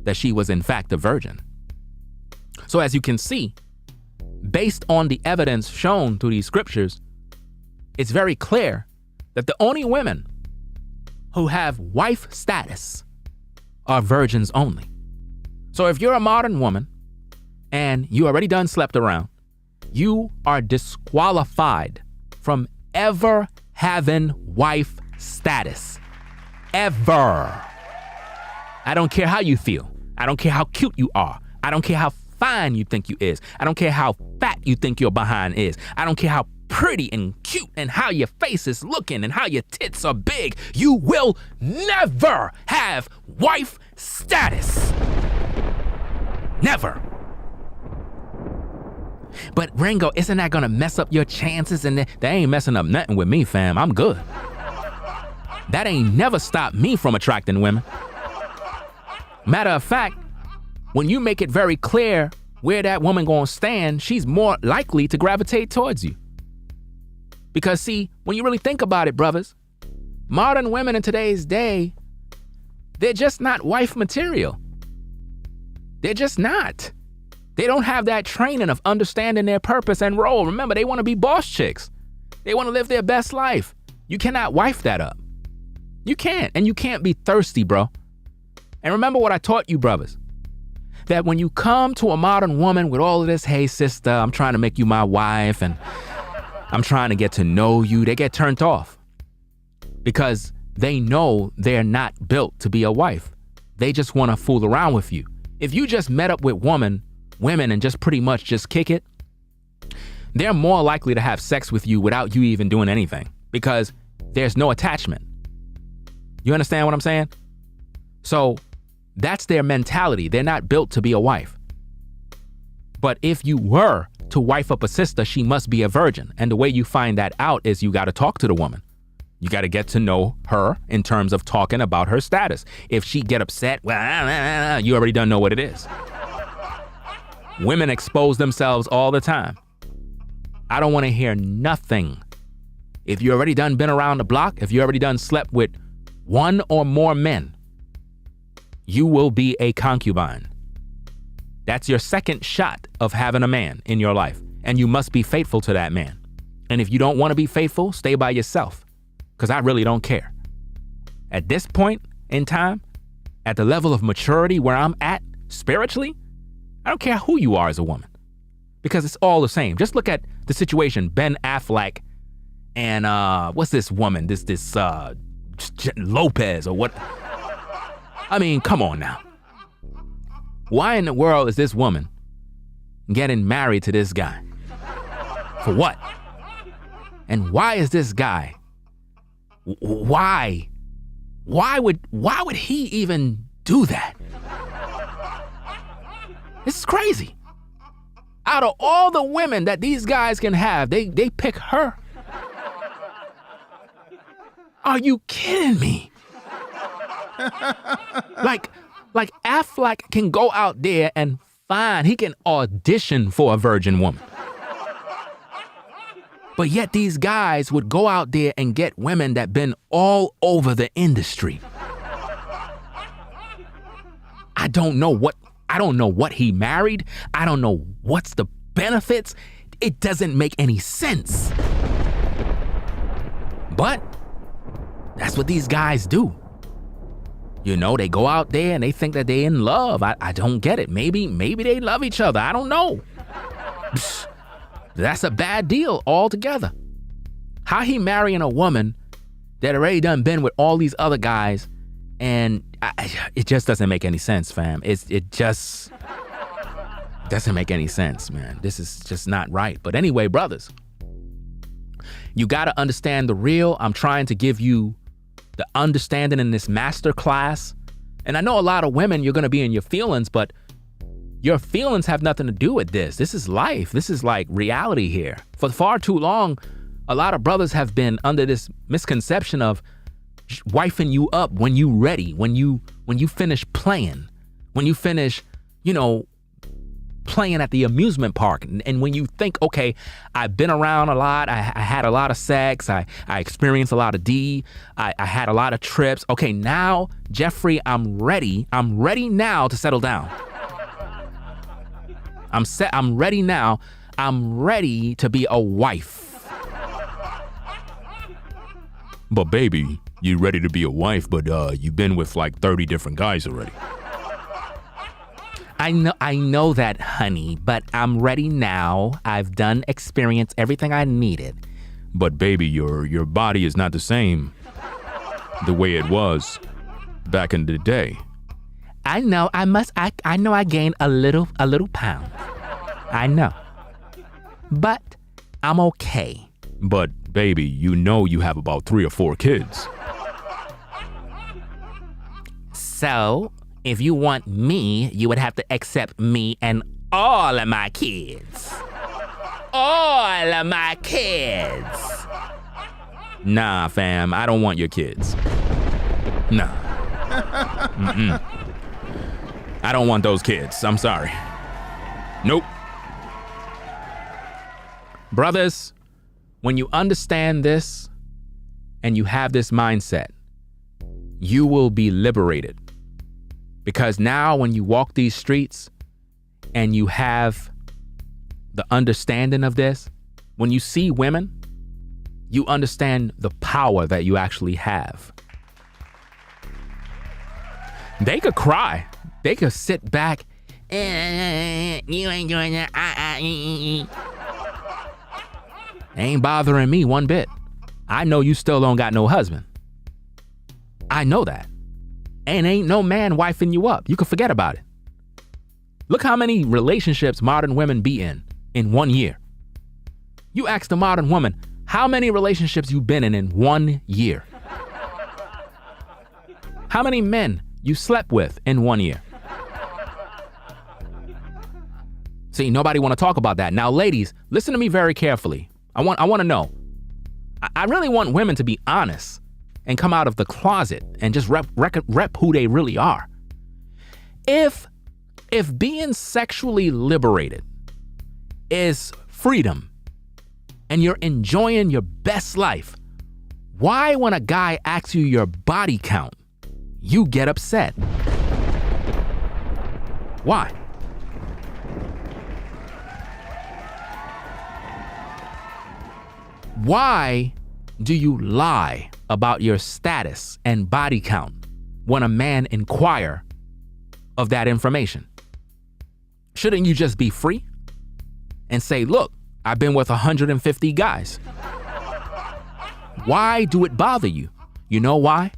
that she was in fact a virgin. So as you can see, based on the evidence shown through these scriptures, it's very clear that the only women who have wife status are virgins only. So if you're a modern woman and you already done slept around, you are disqualified from ever having wife status. Ever. I don't care how you feel. I don't care how cute you are. I don't care how fine you think you is. I don't care how fat you think your behind is. I don't care how pretty and cute and how your face is looking and how your tits are big. You will never have wife status. Never. But Ringo, isn't that gonna mess up your chances? And they ain't messing up nothing with me, fam. I'm good. That ain't never stopped me from attracting women. Matter of fact, when you make it very clear where that woman gonna stand, she's more likely to gravitate towards you. Because see, when you really think about it, brothers, modern women in today's day, they're just not wife material. They're just not. They don't have that training of understanding their purpose and role. Remember, they want to be boss chicks. They want to live their best life. You cannot wife that up. You can't, and you can't be thirsty, bro. And remember what I taught you, brothers, that when you come to a modern woman with all of this, hey, sister, I'm trying to make you my wife, and I'm trying to get to know you, they get turned off because they know they're not built to be a wife. They just want to fool around with you. If you just met up with women and just pretty much just kick it, they're more likely to have sex with you without you even doing anything because there's no attachment. You understand what I'm saying? So that's their mentality. They're not built to be a wife. But if you were to wife up a sister, she must be a virgin. And the way you find that out is you got to talk to the woman. You got to get to know her in terms of talking about her status. If she get upset, well, you already don't know what it is. Women expose themselves all the time. I don't want to hear nothing. If you already done been around the block, if you already done slept with one or more men, you will be a concubine. That's your second shot of having a man in your life, and you must be faithful to that man. And if you don't want to be faithful, stay by yourself, because I really don't care. At this point in time, at the level of maturity where I'm at spiritually, I don't care who you are as a woman, because it's all the same. Just look at the situation, Ben Affleck and what's this woman, this Lopez or what? I mean, come on now. Why in the world is this woman getting married to this guy? For what? And why is this guy? Why would he even do that? This is crazy. Out of all the women that these guys can have, they pick her. Are you kidding me? Like Affleck can go out there and he can audition for a virgin woman. But yet these guys would go out there and get women that been all over the industry. I don't know what he married. I don't know what's the benefits. It doesn't make any sense. But that's what these guys do. You know, they go out there and they think that they're in love. I don't get it. Maybe they love each other. I don't know. That's a bad deal altogether. How he marrying a woman that already done been with all these other guys, and it just doesn't make any sense, fam. It just doesn't make any sense, man. This is just not right. But anyway, brothers, you got to understand the real. I'm trying to give you the understanding in this master class. And I know a lot of women, you're going to be in your feelings, but your feelings have nothing to do with this. This is life. This is like reality here. For far too long, a lot of brothers have been under this misconception of wifing you up when you ready, when you finish playing, when you finish, playing at the amusement park. And when you think, okay, I've been around a lot, I had a lot of sex, I experienced a lot of D, I had a lot of trips. Okay, now, Jeffrey, I'm ready now to settle down. I'm ready now. I'm ready to be a wife. But baby, you ready to be a wife, but you've been with like 30 different guys already. I know that, honey, but I'm ready now. I've done experience everything I needed. But baby, your body is not the same the way it was back in the day. I know. I know I gained a little pound. I know. But I'm okay. But baby, you have about 3 or 4 kids. So, if you want me, you would have to accept me and all of my kids. All of my kids. Nah, fam, I don't want your kids. Nah. I don't want those kids. I'm sorry. Nope. Brothers, When you understand this and you have this mindset, you will be liberated. Because now when you walk these streets and you have the understanding of this, when you see women, you understand the power that you actually have. They could cry. They could sit back. You ain't doing that. Ain't bothering me one bit. I know you still don't got no husband. I know that. And ain't no man wifing you up. You can forget about it. Look how many relationships modern women be in 1 year. You ask the modern woman, how many relationships you been in 1 year? How many men you slept with in 1 year? See, nobody want to talk about that. Now, ladies, listen to me very carefully. I want to know. I really want women to be honest and come out of the closet and just rep who they really are. If being sexually liberated is freedom and you're enjoying your best life, why when a guy asks you your body count, you get upset? Why? Why do you lie about your status and body count when a man inquire of that information? Shouldn't you just be free and say, look, I've been with 150 guys? Why do it bother you? You know why?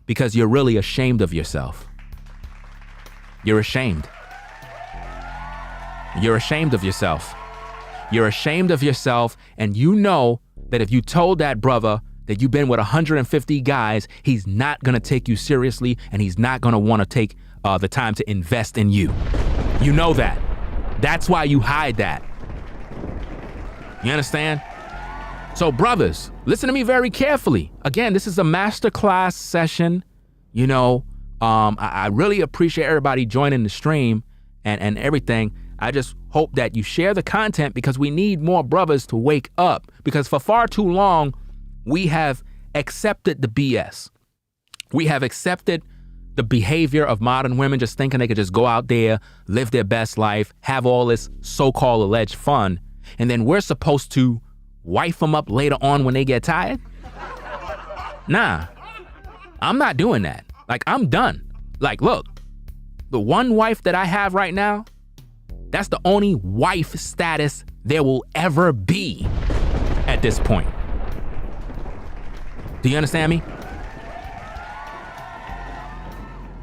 Because you're really ashamed of yourself. You're ashamed. You're ashamed of yourself. You're ashamed of yourself, and you know that if you told that brother that you've been with 150 guys, he's not gonna take you seriously, and he's not gonna wanna take the time to invest in you. You know that. That's why you hide that. You understand? So brothers, listen to me very carefully. Again, this is a masterclass session. You know, I really appreciate everybody joining the stream and everything. I just hope that you share the content because we need more brothers to wake up, because for far too long, we have accepted the BS. We have accepted the behavior of modern women, just thinking they could just go out there, live their best life, have all this so-called alleged fun, and then we're supposed to wife them up later on when they get tired? Nah, I'm not doing that. Like, I'm done. Like, look, the one wife that I have right now, that's the only wife status there will ever be at this point. Do you understand me?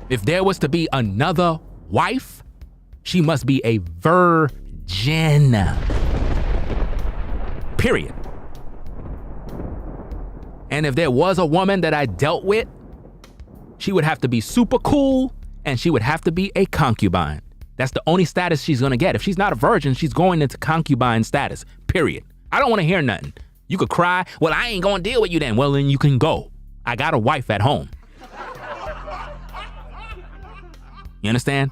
If there was to be another wife, she must be a virgin. Period. And if there was a woman that I dealt with, she would have to be super cool and she would have to be a concubine. That's the only status she's gonna get. If she's not a virgin, she's going into concubine status, period. I don't wanna hear nothing. You could cry, well, I ain't gonna deal with you then. Well, then you can go. I got a wife at home. You understand?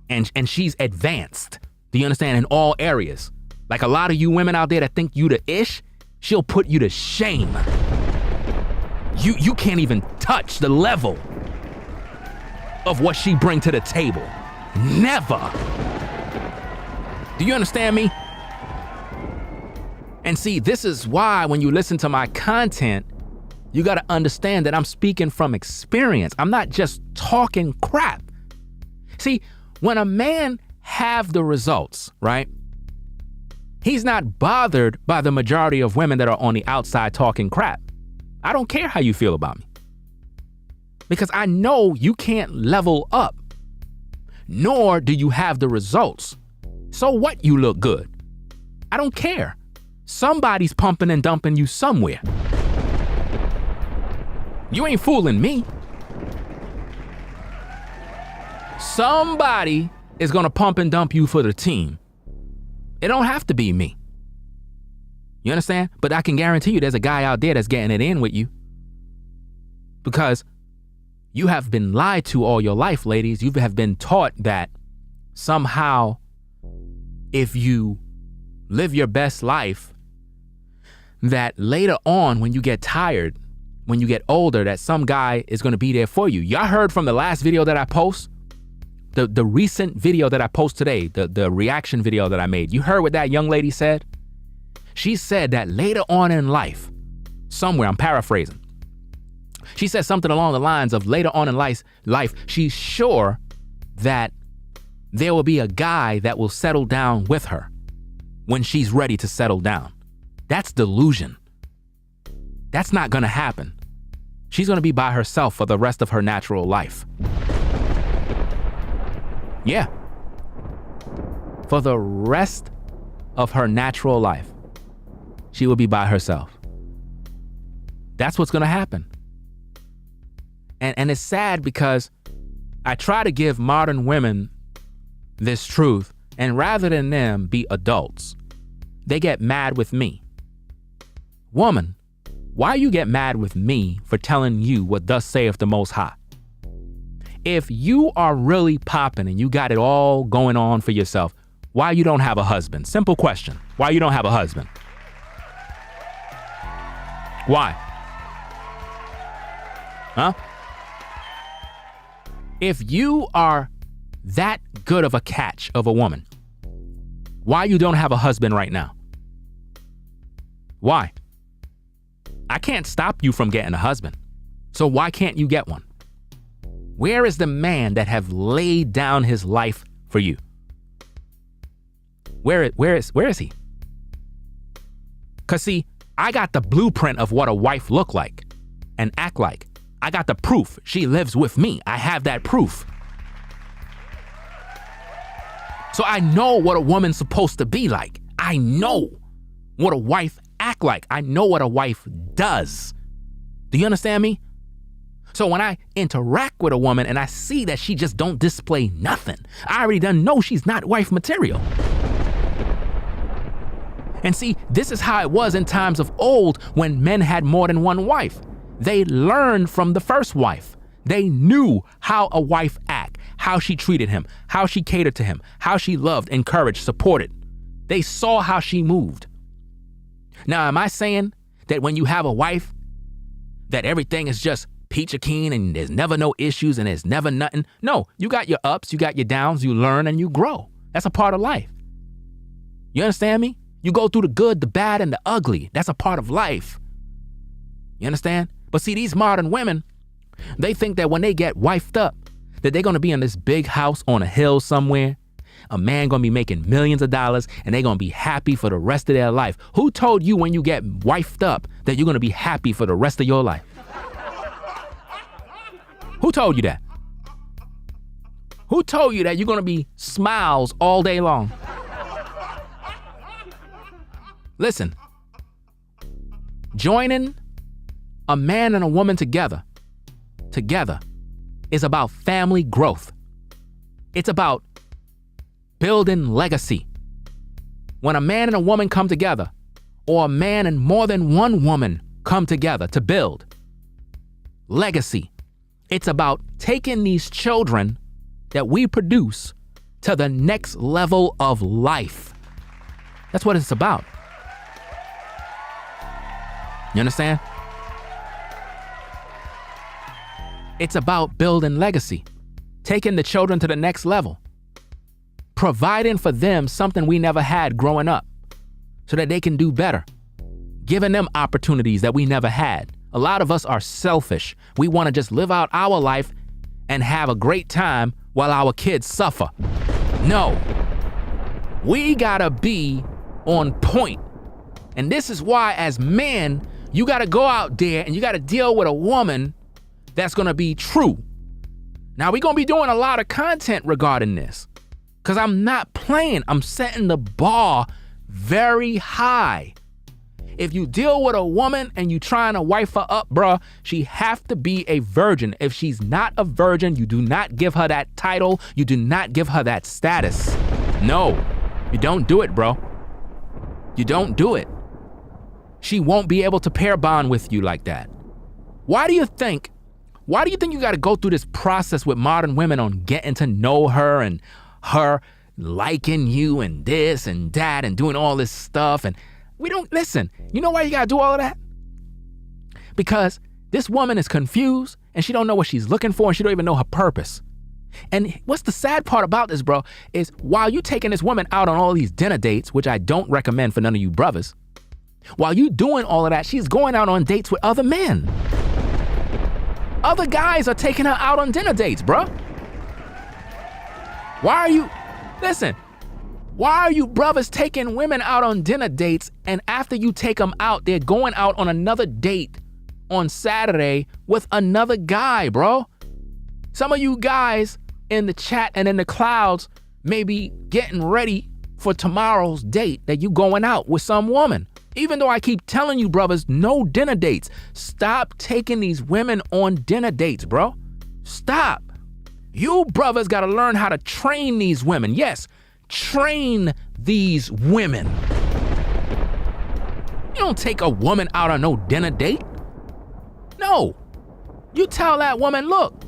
And she's advanced. Do you understand? In all areas. Like a lot of you women out there that think you the ish, she'll put you to shame. You can't even touch the level of what she bring to the table. Never. Do you understand me? And see, this is why when you listen to my content, you got to understand that I'm speaking from experience. I'm not just talking crap. See, when a man have the results, right? He's not bothered by the majority of women that are on the outside talking crap. I don't care how you feel about me. Because I know you can't level up, nor do you have the results. So what, you look good? I don't care. Somebody's pumping and dumping you somewhere. You ain't fooling me. Somebody is gonna pump and dump you for the team. It don't have to be me. You understand? But I can guarantee you there's a guy out there that's getting it in with you. Because you have been lied to all your life, ladies. You have been taught that somehow if you live your best life, that later on, when you get tired, when you get older, that some guy is going to be there for you. Y'all heard from the last video that I post, the recent video that I post today, the reaction video that I made. You heard what that young lady said? She said that later on in life, somewhere, I'm paraphrasing, she said something along the lines of later on in life, she's sure that there will be a guy that will settle down with her when she's ready to settle down. That's delusion. That's not gonna happen. She's gonna be by herself for the rest of her natural life. Yeah. For the rest of her natural life, she will be by herself. That's what's gonna happen. And it's sad because I try to give modern women this truth, and rather than them be adults, they get mad with me. Woman, why you get mad with me for telling you what thus saith the Most High? If you are really popping and you got it all going on for yourself, why you don't have a husband? Simple question. Why you don't have a husband? Why? Huh? If you are that good of a catch of a woman, why you don't have a husband right now? Why? I can't stop you from getting a husband. So why can't you get one? Where is the man that have laid down his life for you? Where is he? Cause see, I got the blueprint of what a wife look like and act like. I got the proof. She lives with me. I have that proof. So I know what a woman's supposed to be like. I know what a wife act like. I know what a wife does. Do you understand me? So when I interact with a woman and I see that she just don't display nothing, I already done know she's not wife material. And see, this is how it was in times of old when men had more than one wife. They learned from the first wife. They knew how a wife act, how she treated him, how she catered to him, how she loved, encouraged, supported. They saw how she moved. Now, am I saying that when you have a wife, that everything is just peachy keen and there's never no issues and there's never nothing? No, you got your ups, you got your downs, you learn and you grow. That's a part of life. You understand me? You go through the good, the bad, and the ugly. That's a part of life. You understand? But see, these modern women, they think that when they get wifed up, that they're gonna be in this big house on a hill somewhere, a man gonna be making millions of dollars, and they're gonna be happy for the rest of their life. Who told you when you get wifed up that you're gonna be happy for the rest of your life? Who told you that? Who told you that you're gonna be smiles all day long? Listen, joining a man and a woman together is about family growth. It's about building legacy. When a man and a woman come together, or a man and more than one woman come together to build legacy, it's about taking these children that we produce to the next level of life. That's what it's about. You understand? It's about building legacy, taking the children to the next level, providing for them something we never had growing up so that they can do better, giving them opportunities that we never had. A lot of us are selfish. We want to just live out our life and have a great time while our kids suffer. No, we gotta be on point. And this is why as men, you gotta go out there and you gotta deal with a woman that's gonna be true. Now we're gonna be doing a lot of content regarding this because I'm not playing. I'm setting the bar very high. If you deal with a woman and you trying to wife her up, bruh, she have to be a virgin. If she's not a virgin, you do not give her that title. You do not give her that status. No, you don't do it, bro. You don't do it. She won't be able to pair bond with you like that. Why do you think you got to go through this process with modern women on getting to know her and her liking you and this and that and doing all this stuff? And We don't listen. You know why you gotta do all of that? Because this woman is confused and she don't know what she's looking for and she don't even know her purpose. And what's the sad part about this, bro, is while you taking this woman out on all these dinner dates, which I don't recommend for none of you brothers, while you doing all of that, she's going out on dates with other men. Other guys are taking her out on dinner dates, bro. Why are you brothers taking women out on dinner dates, and after you take them out, they're going out on another date on Saturday with another guy, bro? Some of you guys in the chat and in the clouds may be getting ready for tomorrow's date that you going out with some woman. Even though I keep telling you, brothers, no dinner dates. Stop taking these women on dinner dates, bro. Stop. You brothers got to learn how to train these women. Yes, train these women. You don't take a woman out on no dinner date. No. You tell that woman, look,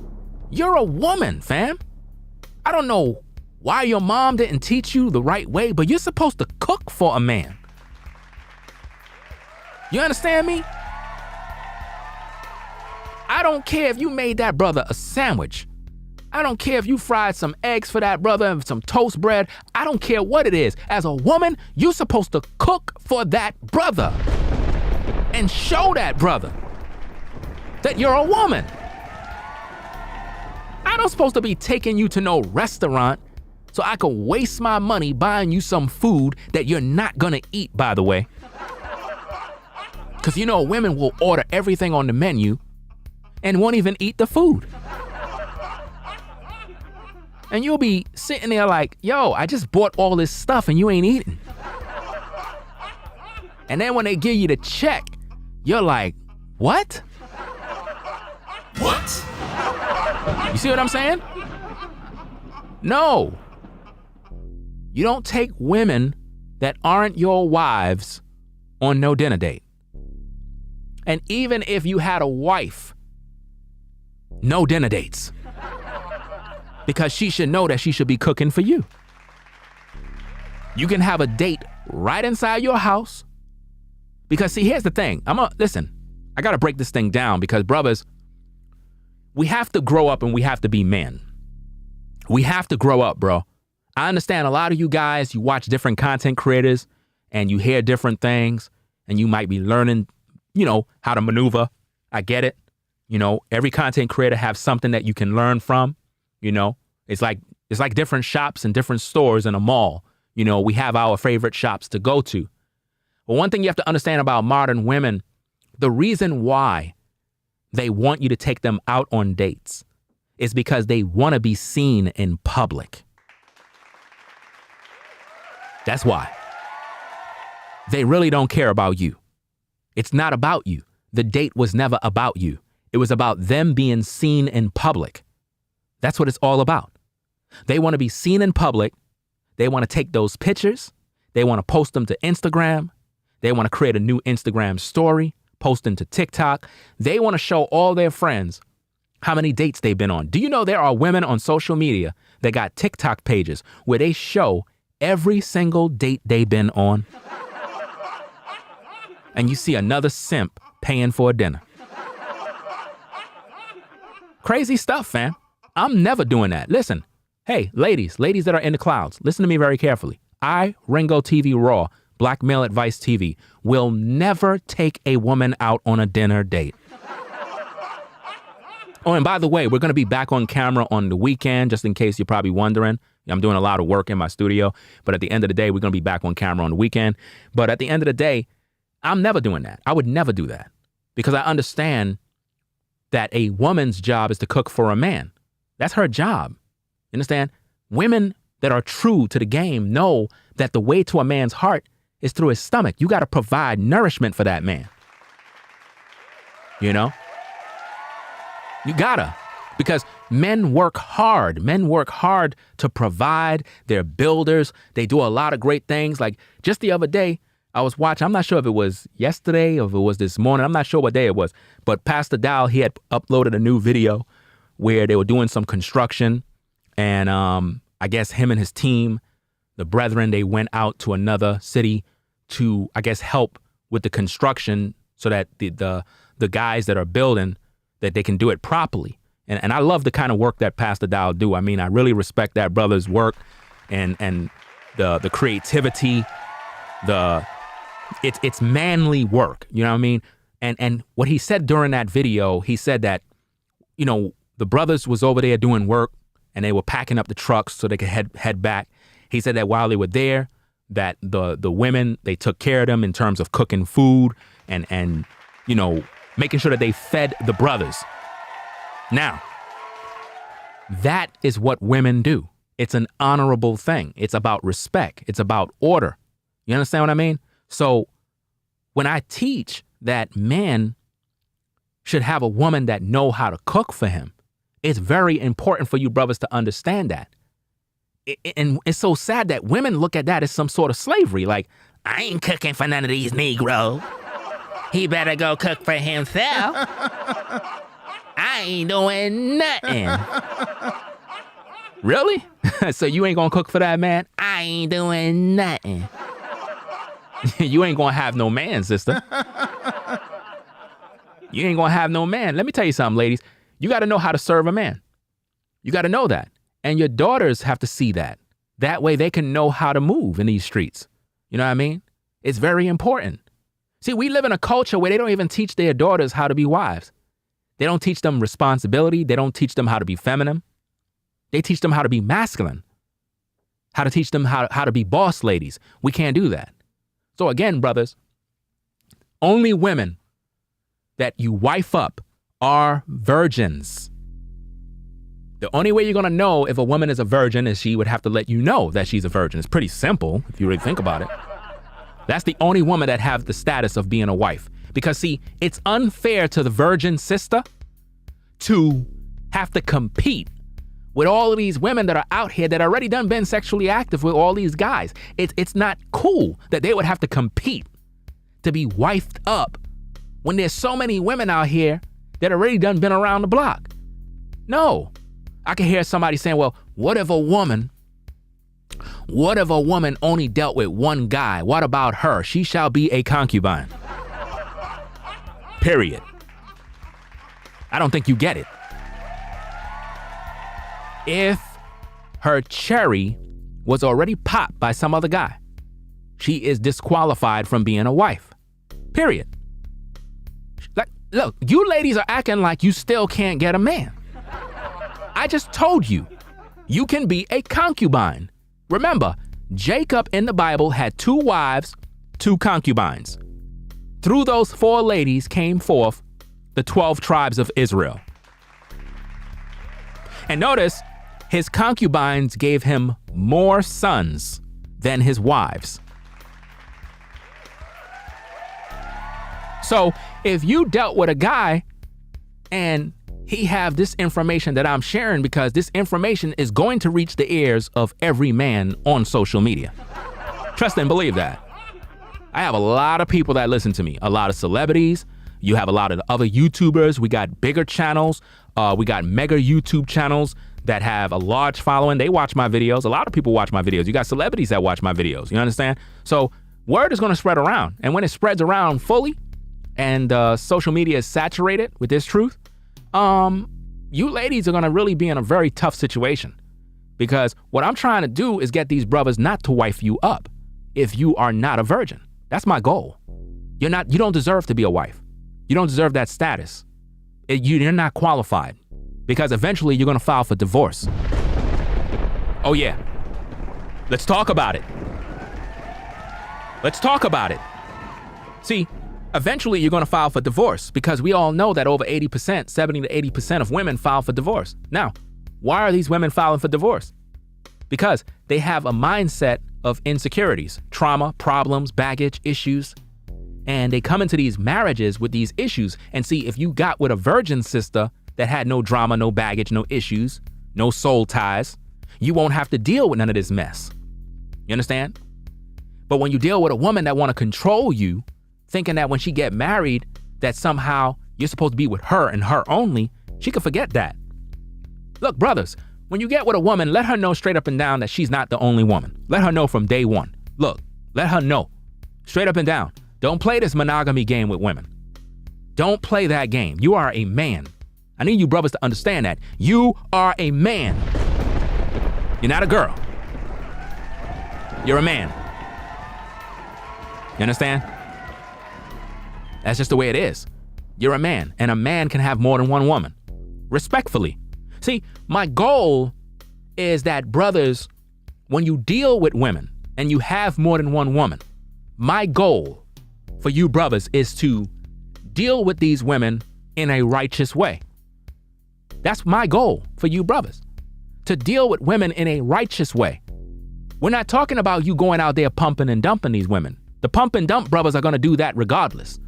you're a woman, fam. I don't know why your mom didn't teach you the right way, but you're supposed to cook for a man. You understand me? I don't care if you made that brother a sandwich. I don't care if you fried some eggs for that brother and some toast bread. I don't care what it is. As a woman, you're supposed to cook for that brother and show that brother that you're a woman. I don't supposed to be taking you to no restaurant so I can waste my money buying you some food that you're not gonna eat, by the way. Because you know, women will order everything on the menu and won't even eat the food. And you'll be sitting there like, yo, I just bought all this stuff and you ain't eating. And then when they give you the check, you're like, what? What? You see what I'm saying? No. You don't take women that aren't your wives on no dinner date. And even if you had a wife, no dinner dates. Because she should know that she should be cooking for you. You can have a date right inside your house. Because see, here's the thing. Listen, I gotta break this thing down because brothers, we have to grow up and we have to be men. We have to grow up, bro. I understand a lot of you guys, you watch different content creators and you hear different things and you might be learning, how to maneuver. I get it. Every content creator have something that you can learn from. It's like different shops and different stores in a mall. We have our favorite shops to go to. But one thing you have to understand about modern women, the reason why they want you to take them out on dates is because they want to be seen in public. That's why. They really don't care about you. It's not about you. The date was never about you. It was about them being seen in public. That's what it's all about. They want to be seen in public. They want to take those pictures. They want to post them to Instagram. They want to create a new Instagram story, post them to TikTok. They want to show all their friends how many dates they've been on. Do you know there are women on social media that got TikTok pages where they show every single date they've been on? And you see another simp paying for a dinner. Crazy stuff, fam. I'm never doing that. Listen, hey, ladies that are in the clouds, listen to me very carefully. Ringo TV Raw, Black Male Advice TV, will never take a woman out on a dinner date. Oh, and by the way, we're going to be back on camera on the weekend, just in case you're probably wondering. I'm doing a lot of work in my studio, but at the end of the day, we're going to be back on camera on the weekend. But at the end of the day, I'm never doing that. I would never do that because I understand that a woman's job is to cook for a man. That's her job. You understand? Women that are true to the game know that the way to a man's heart is through his stomach. You got to provide nourishment for that man. You gotta, because men work hard. Men work hard to provide. They're builders. They do a lot of great things. Like just the other day, I was watching, I'm not sure if it was yesterday or if it was this morning. I'm not sure what day it was, but Pastor Dow, he had uploaded a new video where they were doing some construction. And I guess him and his team, the brethren, they went out to another city to, I guess, help with the construction so that the guys that are building, that they can do it properly. And I love the kind of work that Pastor Dow do. I mean, I really respect that brother's work and the creativity, it's manly work. You know what I mean? And what he said during that video, he said that, you know, the brothers was over there doing work and they were packing up the trucks so they could head back. He said that while they were there, that the women, they took care of them in terms of cooking food and you know, making sure that they fed the brothers. Now, that is what women do. It's an honorable thing. It's about respect. It's about order. You understand what I mean? So when I teach that men should have a woman that know how to cook for him, it's very important for you brothers to understand that. And it's so sad that women look at that as some sort of slavery. Like, I ain't cooking for none of these Negroes. He better go cook for himself. I ain't doing nothing. Really? So you ain't gonna cook for that man? I ain't doing nothing. You ain't gonna have no man, sister. You ain't gonna have no man. Let me tell you something, ladies. You gotta know how to serve a man. You gotta know that. And your daughters have to see that. That way they can know how to move in these streets. You know what I mean? It's very important. See, we live in a culture where they don't even teach their daughters how to be wives. They don't teach them responsibility. They don't teach them how to be feminine. They teach them how to be masculine, how to teach them how to be boss ladies. We can't do that. So again, brothers, only women that you wife up are virgins. The only way you're going to know if a woman is a virgin is she would have to let you know that she's a virgin. It's pretty simple if you really think about it. That's the only woman that have the status of being a wife. Because see, it's unfair to the virgin sister to have to compete with all of these women that are out here that already done been sexually active with all these guys. It's not cool that they would have to compete to be wifed up when there's so many women out here that already done been around the block. No. I can hear somebody saying, well, what if a woman only dealt with one guy? What about her? She shall be a concubine. Period. I don't think you get it. If her cherry was already popped by some other guy, she is disqualified from being a wife. Period. Like, look, you ladies are acting like you still can't get a man. I just told you, you can be a concubine. Remember, Jacob in the Bible had 2 wives, 2 concubines. Through those 4 ladies came forth the 12 tribes of Israel. And notice, his concubines gave him more sons than his wives. So if you dealt with a guy and he have this information that I'm sharing, because this information is going to reach the ears of every man on social media. Trust and believe that. I have a lot of people that listen to me, a lot of celebrities. You have a lot of other YouTubers. We got bigger channels. We got mega YouTube channels that have a large following. They watch my videos. A lot of people watch my videos. You got celebrities that watch my videos. You understand? So word is going to spread around. And when it spreads around fully and social media is saturated with this truth, you ladies are going to really be in a very tough situation, because what I'm trying to do is get these brothers not to wife you up if you are not a virgin. That's my goal. You don't deserve to be a wife. You don't deserve that status. You're not qualified, because eventually you're going to file for divorce. Oh yeah. Let's talk about it. Let's talk about it. See, eventually you're going to file for divorce, because we all know that over 80%, 70 to 80% of women file for divorce. Now, why are these women filing for divorce? Because they have a mindset of insecurities, trauma, problems, baggage, issues. And they come into these marriages with these issues. And see, if you got with a virgin sister that had no drama, no baggage, no issues, no soul ties, you won't have to deal with none of this mess. You understand? But when you deal with a woman that want to control you, thinking that when she get married, that somehow you're supposed to be with her and her only, she can forget that. Look, brothers, when you get with a woman, let her know straight up and down that she's not the only woman. Let her know from day one. Look, let her know. Straight up and down. Don't play this monogamy game with women. Don't play that game. You are a man. I need you brothers to understand that. You are a man. You're not a girl. You're a man. You understand? That's just the way it is. You're a man, and a man can have more than one woman. Respectfully. See, my goal is that brothers, when you deal with women and you have more than one woman, my goal for you brothers is to deal with these women in a righteous way. That's my goal for you brothers, to deal with women in a righteous way. We're not talking about you going out there pumping and dumping these women. The pump and dump brothers are going to do that regardless.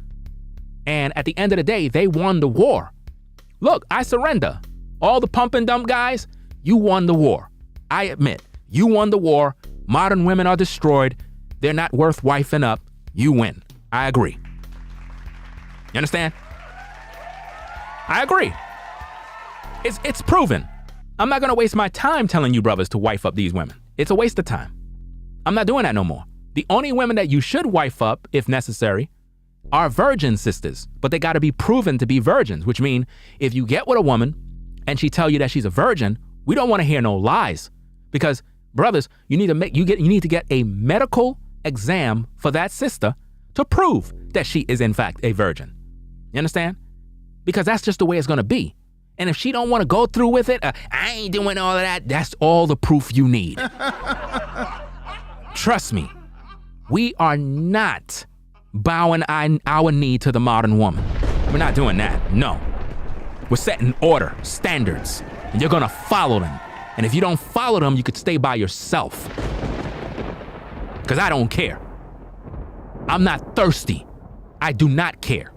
And at the end of the day, they won the war. Look, I surrender. All the pump and dump guys, you won the war. I admit, you won the war. Modern women are destroyed. They're not worth wifing up. You win. I agree. You understand? I agree. It's proven. I'm not going to waste my time telling you brothers to wife up these women. It's a waste of time. I'm not doing that no more. The only women that you should wife up, if necessary, are virgin sisters, but they got to be proven to be virgins, which mean if you get with a woman and she tell you that she's a virgin, we don't want to hear no lies, because brothers, you need to get a medical exam for that sister to prove that she is in fact a virgin. You understand? Because that's just the way it's going to be. And if she don't want to go through with it, I ain't doing all of that. That's all the proof you need. Trust me, we are not bowing our knee to the modern woman. We're not doing that. No. We're setting order, standards, and you're going to follow them. And if you don't follow them, you could stay by yourself. Because I don't care. I'm not thirsty. I do not care.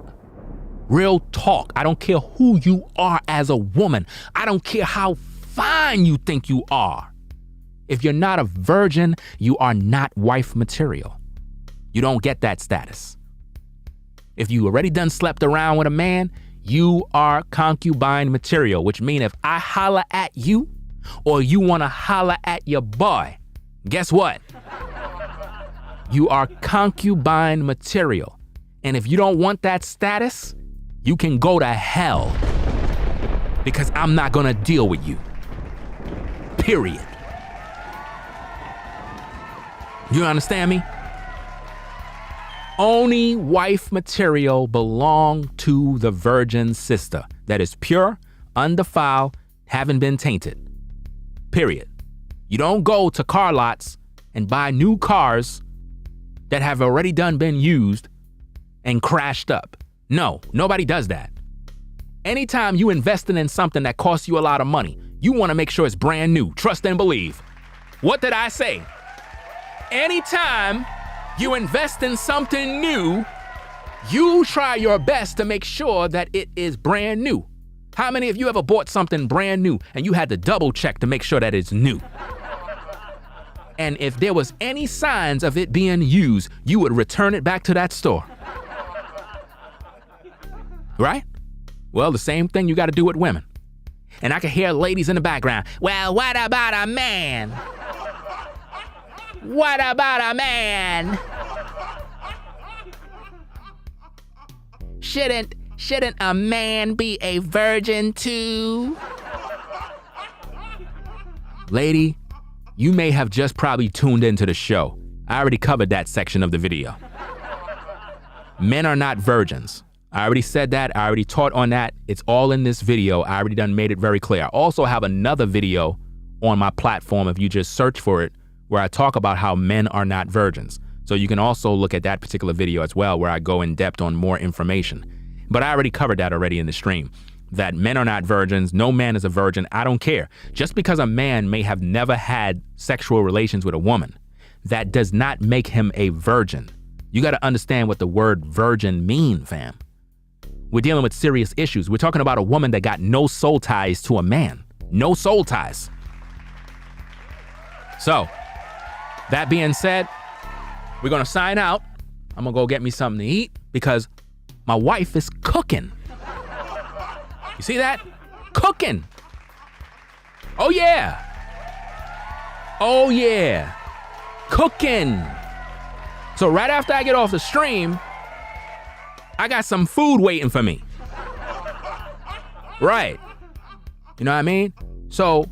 Real talk. I don't care who you are as a woman. I don't care how fine you think you are. If you're not a virgin, you are not wife material. You don't get that status. If you already done slept around with a man, you are concubine material, which means if I holler at you or you want to holler at your boy, guess what? You are concubine material. And if you don't want that status, you can go to hell, because I'm not going to deal with you. Period. You understand me? Only wife material belong to the virgin sister that is pure, undefiled, haven't been tainted. Period. You don't go to car lots and buy new cars that have already been used and crashed up. No, nobody does that. Anytime you investing in something that costs you a lot of money, you want to make sure it's brand new. Trust and believe. What did I say? Anytime you invest in something new, you try your best to make sure that it is brand new. How many of you ever bought something brand new and you had to double check to make sure that it's new? And if there was any signs of it being used, you would return it back to that store. Right? Well, the same thing you got to do with women. And I can hear ladies in the background. Well, what about a man? What about a man? Shouldn't a man be a virgin too? Lady, you may have just probably tuned into the show. I already covered that section of the video. Men are not virgins. I already said that. I already taught on that. It's all in this video. I already made it very clear. I also have another video on my platform, if you just search for it, where I talk about how men are not virgins. So you can also look at that particular video as well, where I go in depth on more information. But I already covered that already in the stream, that men are not virgins. No man is a virgin. I don't care. Just because a man may have never had sexual relations with a woman, that does not make him a virgin. You got to understand what the word virgin mean, fam. We're dealing with serious issues. We're talking about a woman that got no soul ties to a man. No soul ties. So, that being said, we're going to sign out. I'm going to go get me something to eat because my wife is cooking. You see that? Cooking. Oh, yeah. Oh, yeah. Cooking. So right after I get off the stream, I got some food waiting for me. Right. You know what I mean? So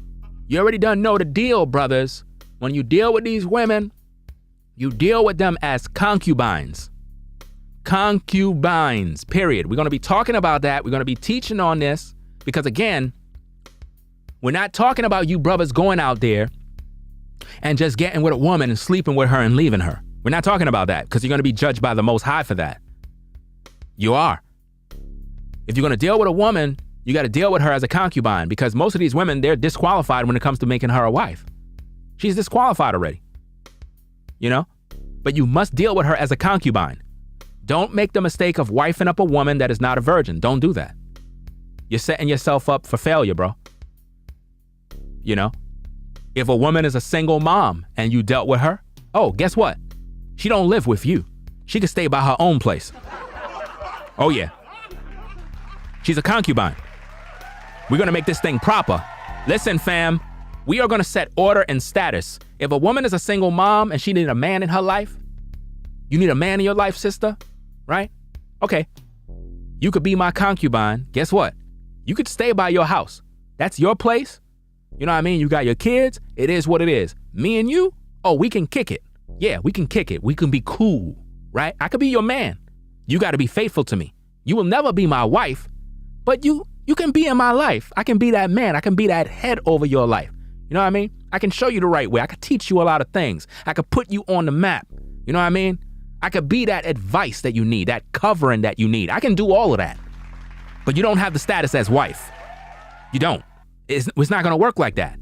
you already done know the deal, brothers. When you deal with these women, you deal with them as concubines. Concubines, period. We're going to be talking about that. We're going to be teaching on this because, again, we're not talking about you brothers going out there and just getting with a woman and sleeping with her and leaving her. We're not talking about that because you're going to be judged by the Most High for that. You are. If you're going to deal with a woman, you got to deal with her as a concubine because most of these women, they're disqualified when it comes to making her a wife. She's disqualified already. You know? But you must deal with her as a concubine. Don't make the mistake of wifing up a woman that is not a virgin. Don't do that. You're setting yourself up for failure, bro. You know? If a woman is a single mom and you dealt with her, oh, guess what? She don't live with you. She can stay by her own place. Oh, yeah. She's a concubine. We're going to make this thing proper. Listen, fam, we are going to set order and status. If a woman is a single mom and she needs a man in her life, you need a man in your life, sister, right? Okay. You could be my concubine. Guess what? You could stay by your house. That's your place. You know what I mean? You got your kids. It is what it is. Me and you, oh, we can kick it. Yeah, we can kick it. We can be cool, right? I could be your man. You got to be faithful to me. You will never be my wife, but you can be in my life. I can be that man. I can be that head over your life. You know what I mean? I can show you the right way. I could teach you a lot of things. I could put you on the map. You know what I mean? I could be that advice that you need, that covering that you need. I can do all of that. But you don't have the status as wife. You don't. It's not going to work like that.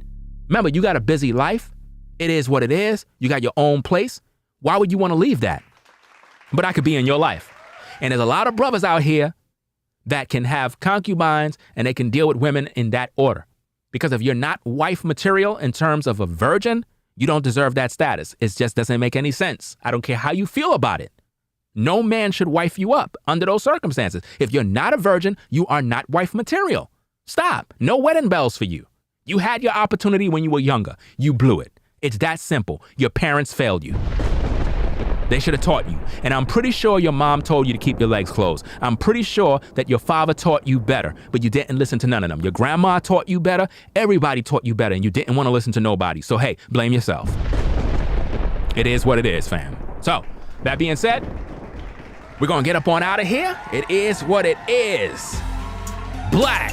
Remember, you got a busy life. It is what it is. You got your own place. Why would you want to leave that? But I could be in your life. And there's a lot of brothers out here that can have concubines and they can deal with women in that order. Because if you're not wife material in terms of a virgin, you don't deserve that status. It just doesn't make any sense. I don't care how you feel about it. No man should wife you up under those circumstances. If you're not a virgin, you are not wife material. Stop. No wedding bells for you. You had your opportunity when you were younger. You blew it. It's that simple. Your parents failed you. They should have taught you. And I'm pretty sure your mom told you to keep your legs closed. I'm pretty sure that your father taught you better, but you didn't listen to none of them. Your grandma taught you better. Everybody taught you better, and you didn't want to listen to nobody. So, hey, blame yourself. It is what it is, fam. So, that being said, we're going to get up on out of here. It is what it is. Black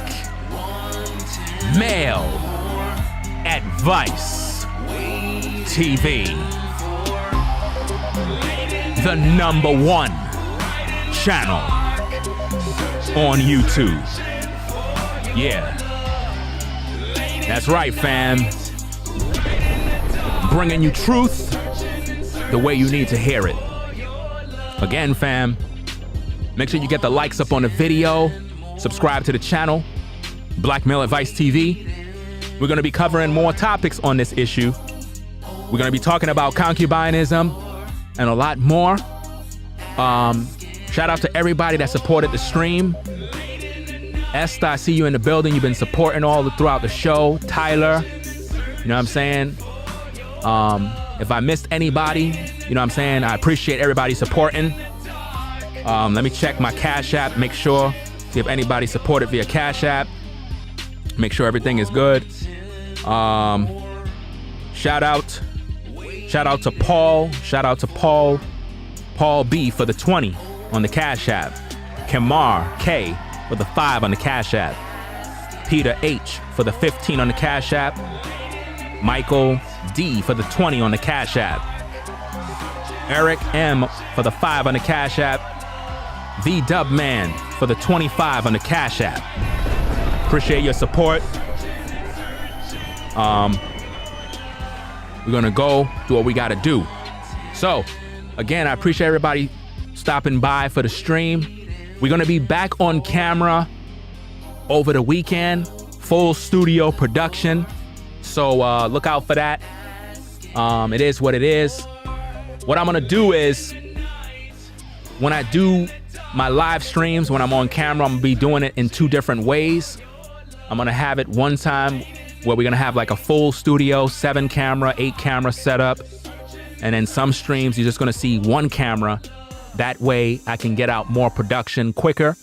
Male Advice TV. The #1 channel on YouTube. Yeah. That's right, fam. Bringing you truth the way you need to hear it. Again, fam, make sure you get the likes up on the video. Subscribe to the channel, Black Male Advice TV. We're going to be covering more topics on this issue. We're going to be talking about concubinism and a lot more. Shout out to everybody that supported the stream. Esther, I see you in the building. You've been supporting throughout the show. Tyler, you know what I'm saying? If I missed anybody, you know what I'm saying? I appreciate everybody supporting. Let me check my Cash App, make sure, see if anybody supported via Cash App. Make sure everything is good. Shout out to Paul. Shout out to Paul B for the 20 on the Cash App. Kamar K for the 5 on the Cash App. Peter H for the 15 on the Cash App. Michael D for the 20 on the Cash App. Eric M for the 5 on the Cash App. V Dubman for the 25 on the Cash App. Appreciate your support. We're gonna go do what we gotta do. So, again, I appreciate everybody stopping by for the stream. We're gonna be back on camera over the weekend, full studio production. So look out for that. It is what it is. What I'm gonna do is, when I do my live streams, when I'm on camera, I'm gonna be doing it in 2 different ways. I'm gonna have it one time where we're gonna have like a full studio, 7 camera, 8 camera setup. And then some streams, you're just going to see one camera. That way I can get out more production quicker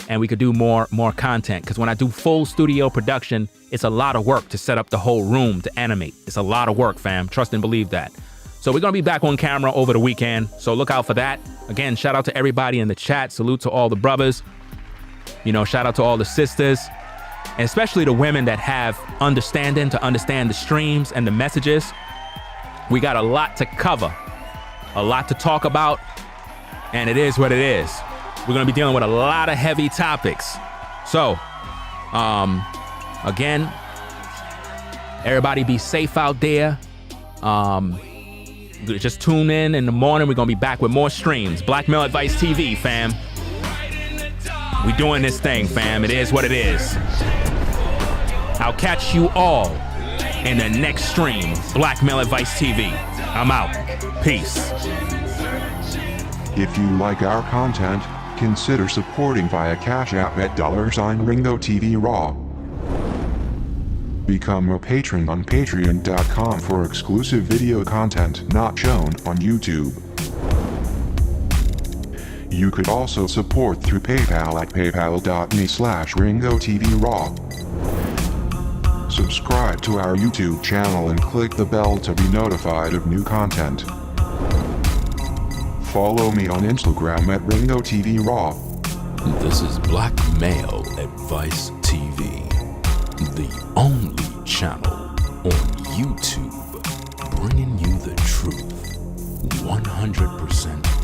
and we could do more content. Because when I do full studio production, it's a lot of work to set up the whole room to animate. It's a lot of work, fam. Trust and believe that. So we're going to be back on camera over the weekend. So look out for that. Again, shout out to everybody in the chat. Salute to all the brothers. You know, shout out to all the sisters. And especially the women that have understanding to understand the streams and the messages. We got a lot to cover, a lot to talk about, and it is what it is. We're going to be dealing with a lot of heavy topics. So, again, everybody be safe out there. Just tune in the morning. We're going to be back with more streams. Black Male Advice TV, fam. We doing this thing, fam. It is what it is. I'll catch you all in the next stream. Black Male Advice TV. I'm out. Peace. If you like our content, consider supporting via Cash App at $Ringo TV Raw. Become a patron on patreon.com for exclusive video content not shown on YouTube. You could also support through PayPal at paypal.me/Ringo TV Raw. Subscribe to our YouTube channel and click the bell to be notified of new content. Follow me on Instagram at Ringo TV Raw. This is Black Male Advice TV, the only channel on YouTube bringing you the truth 100%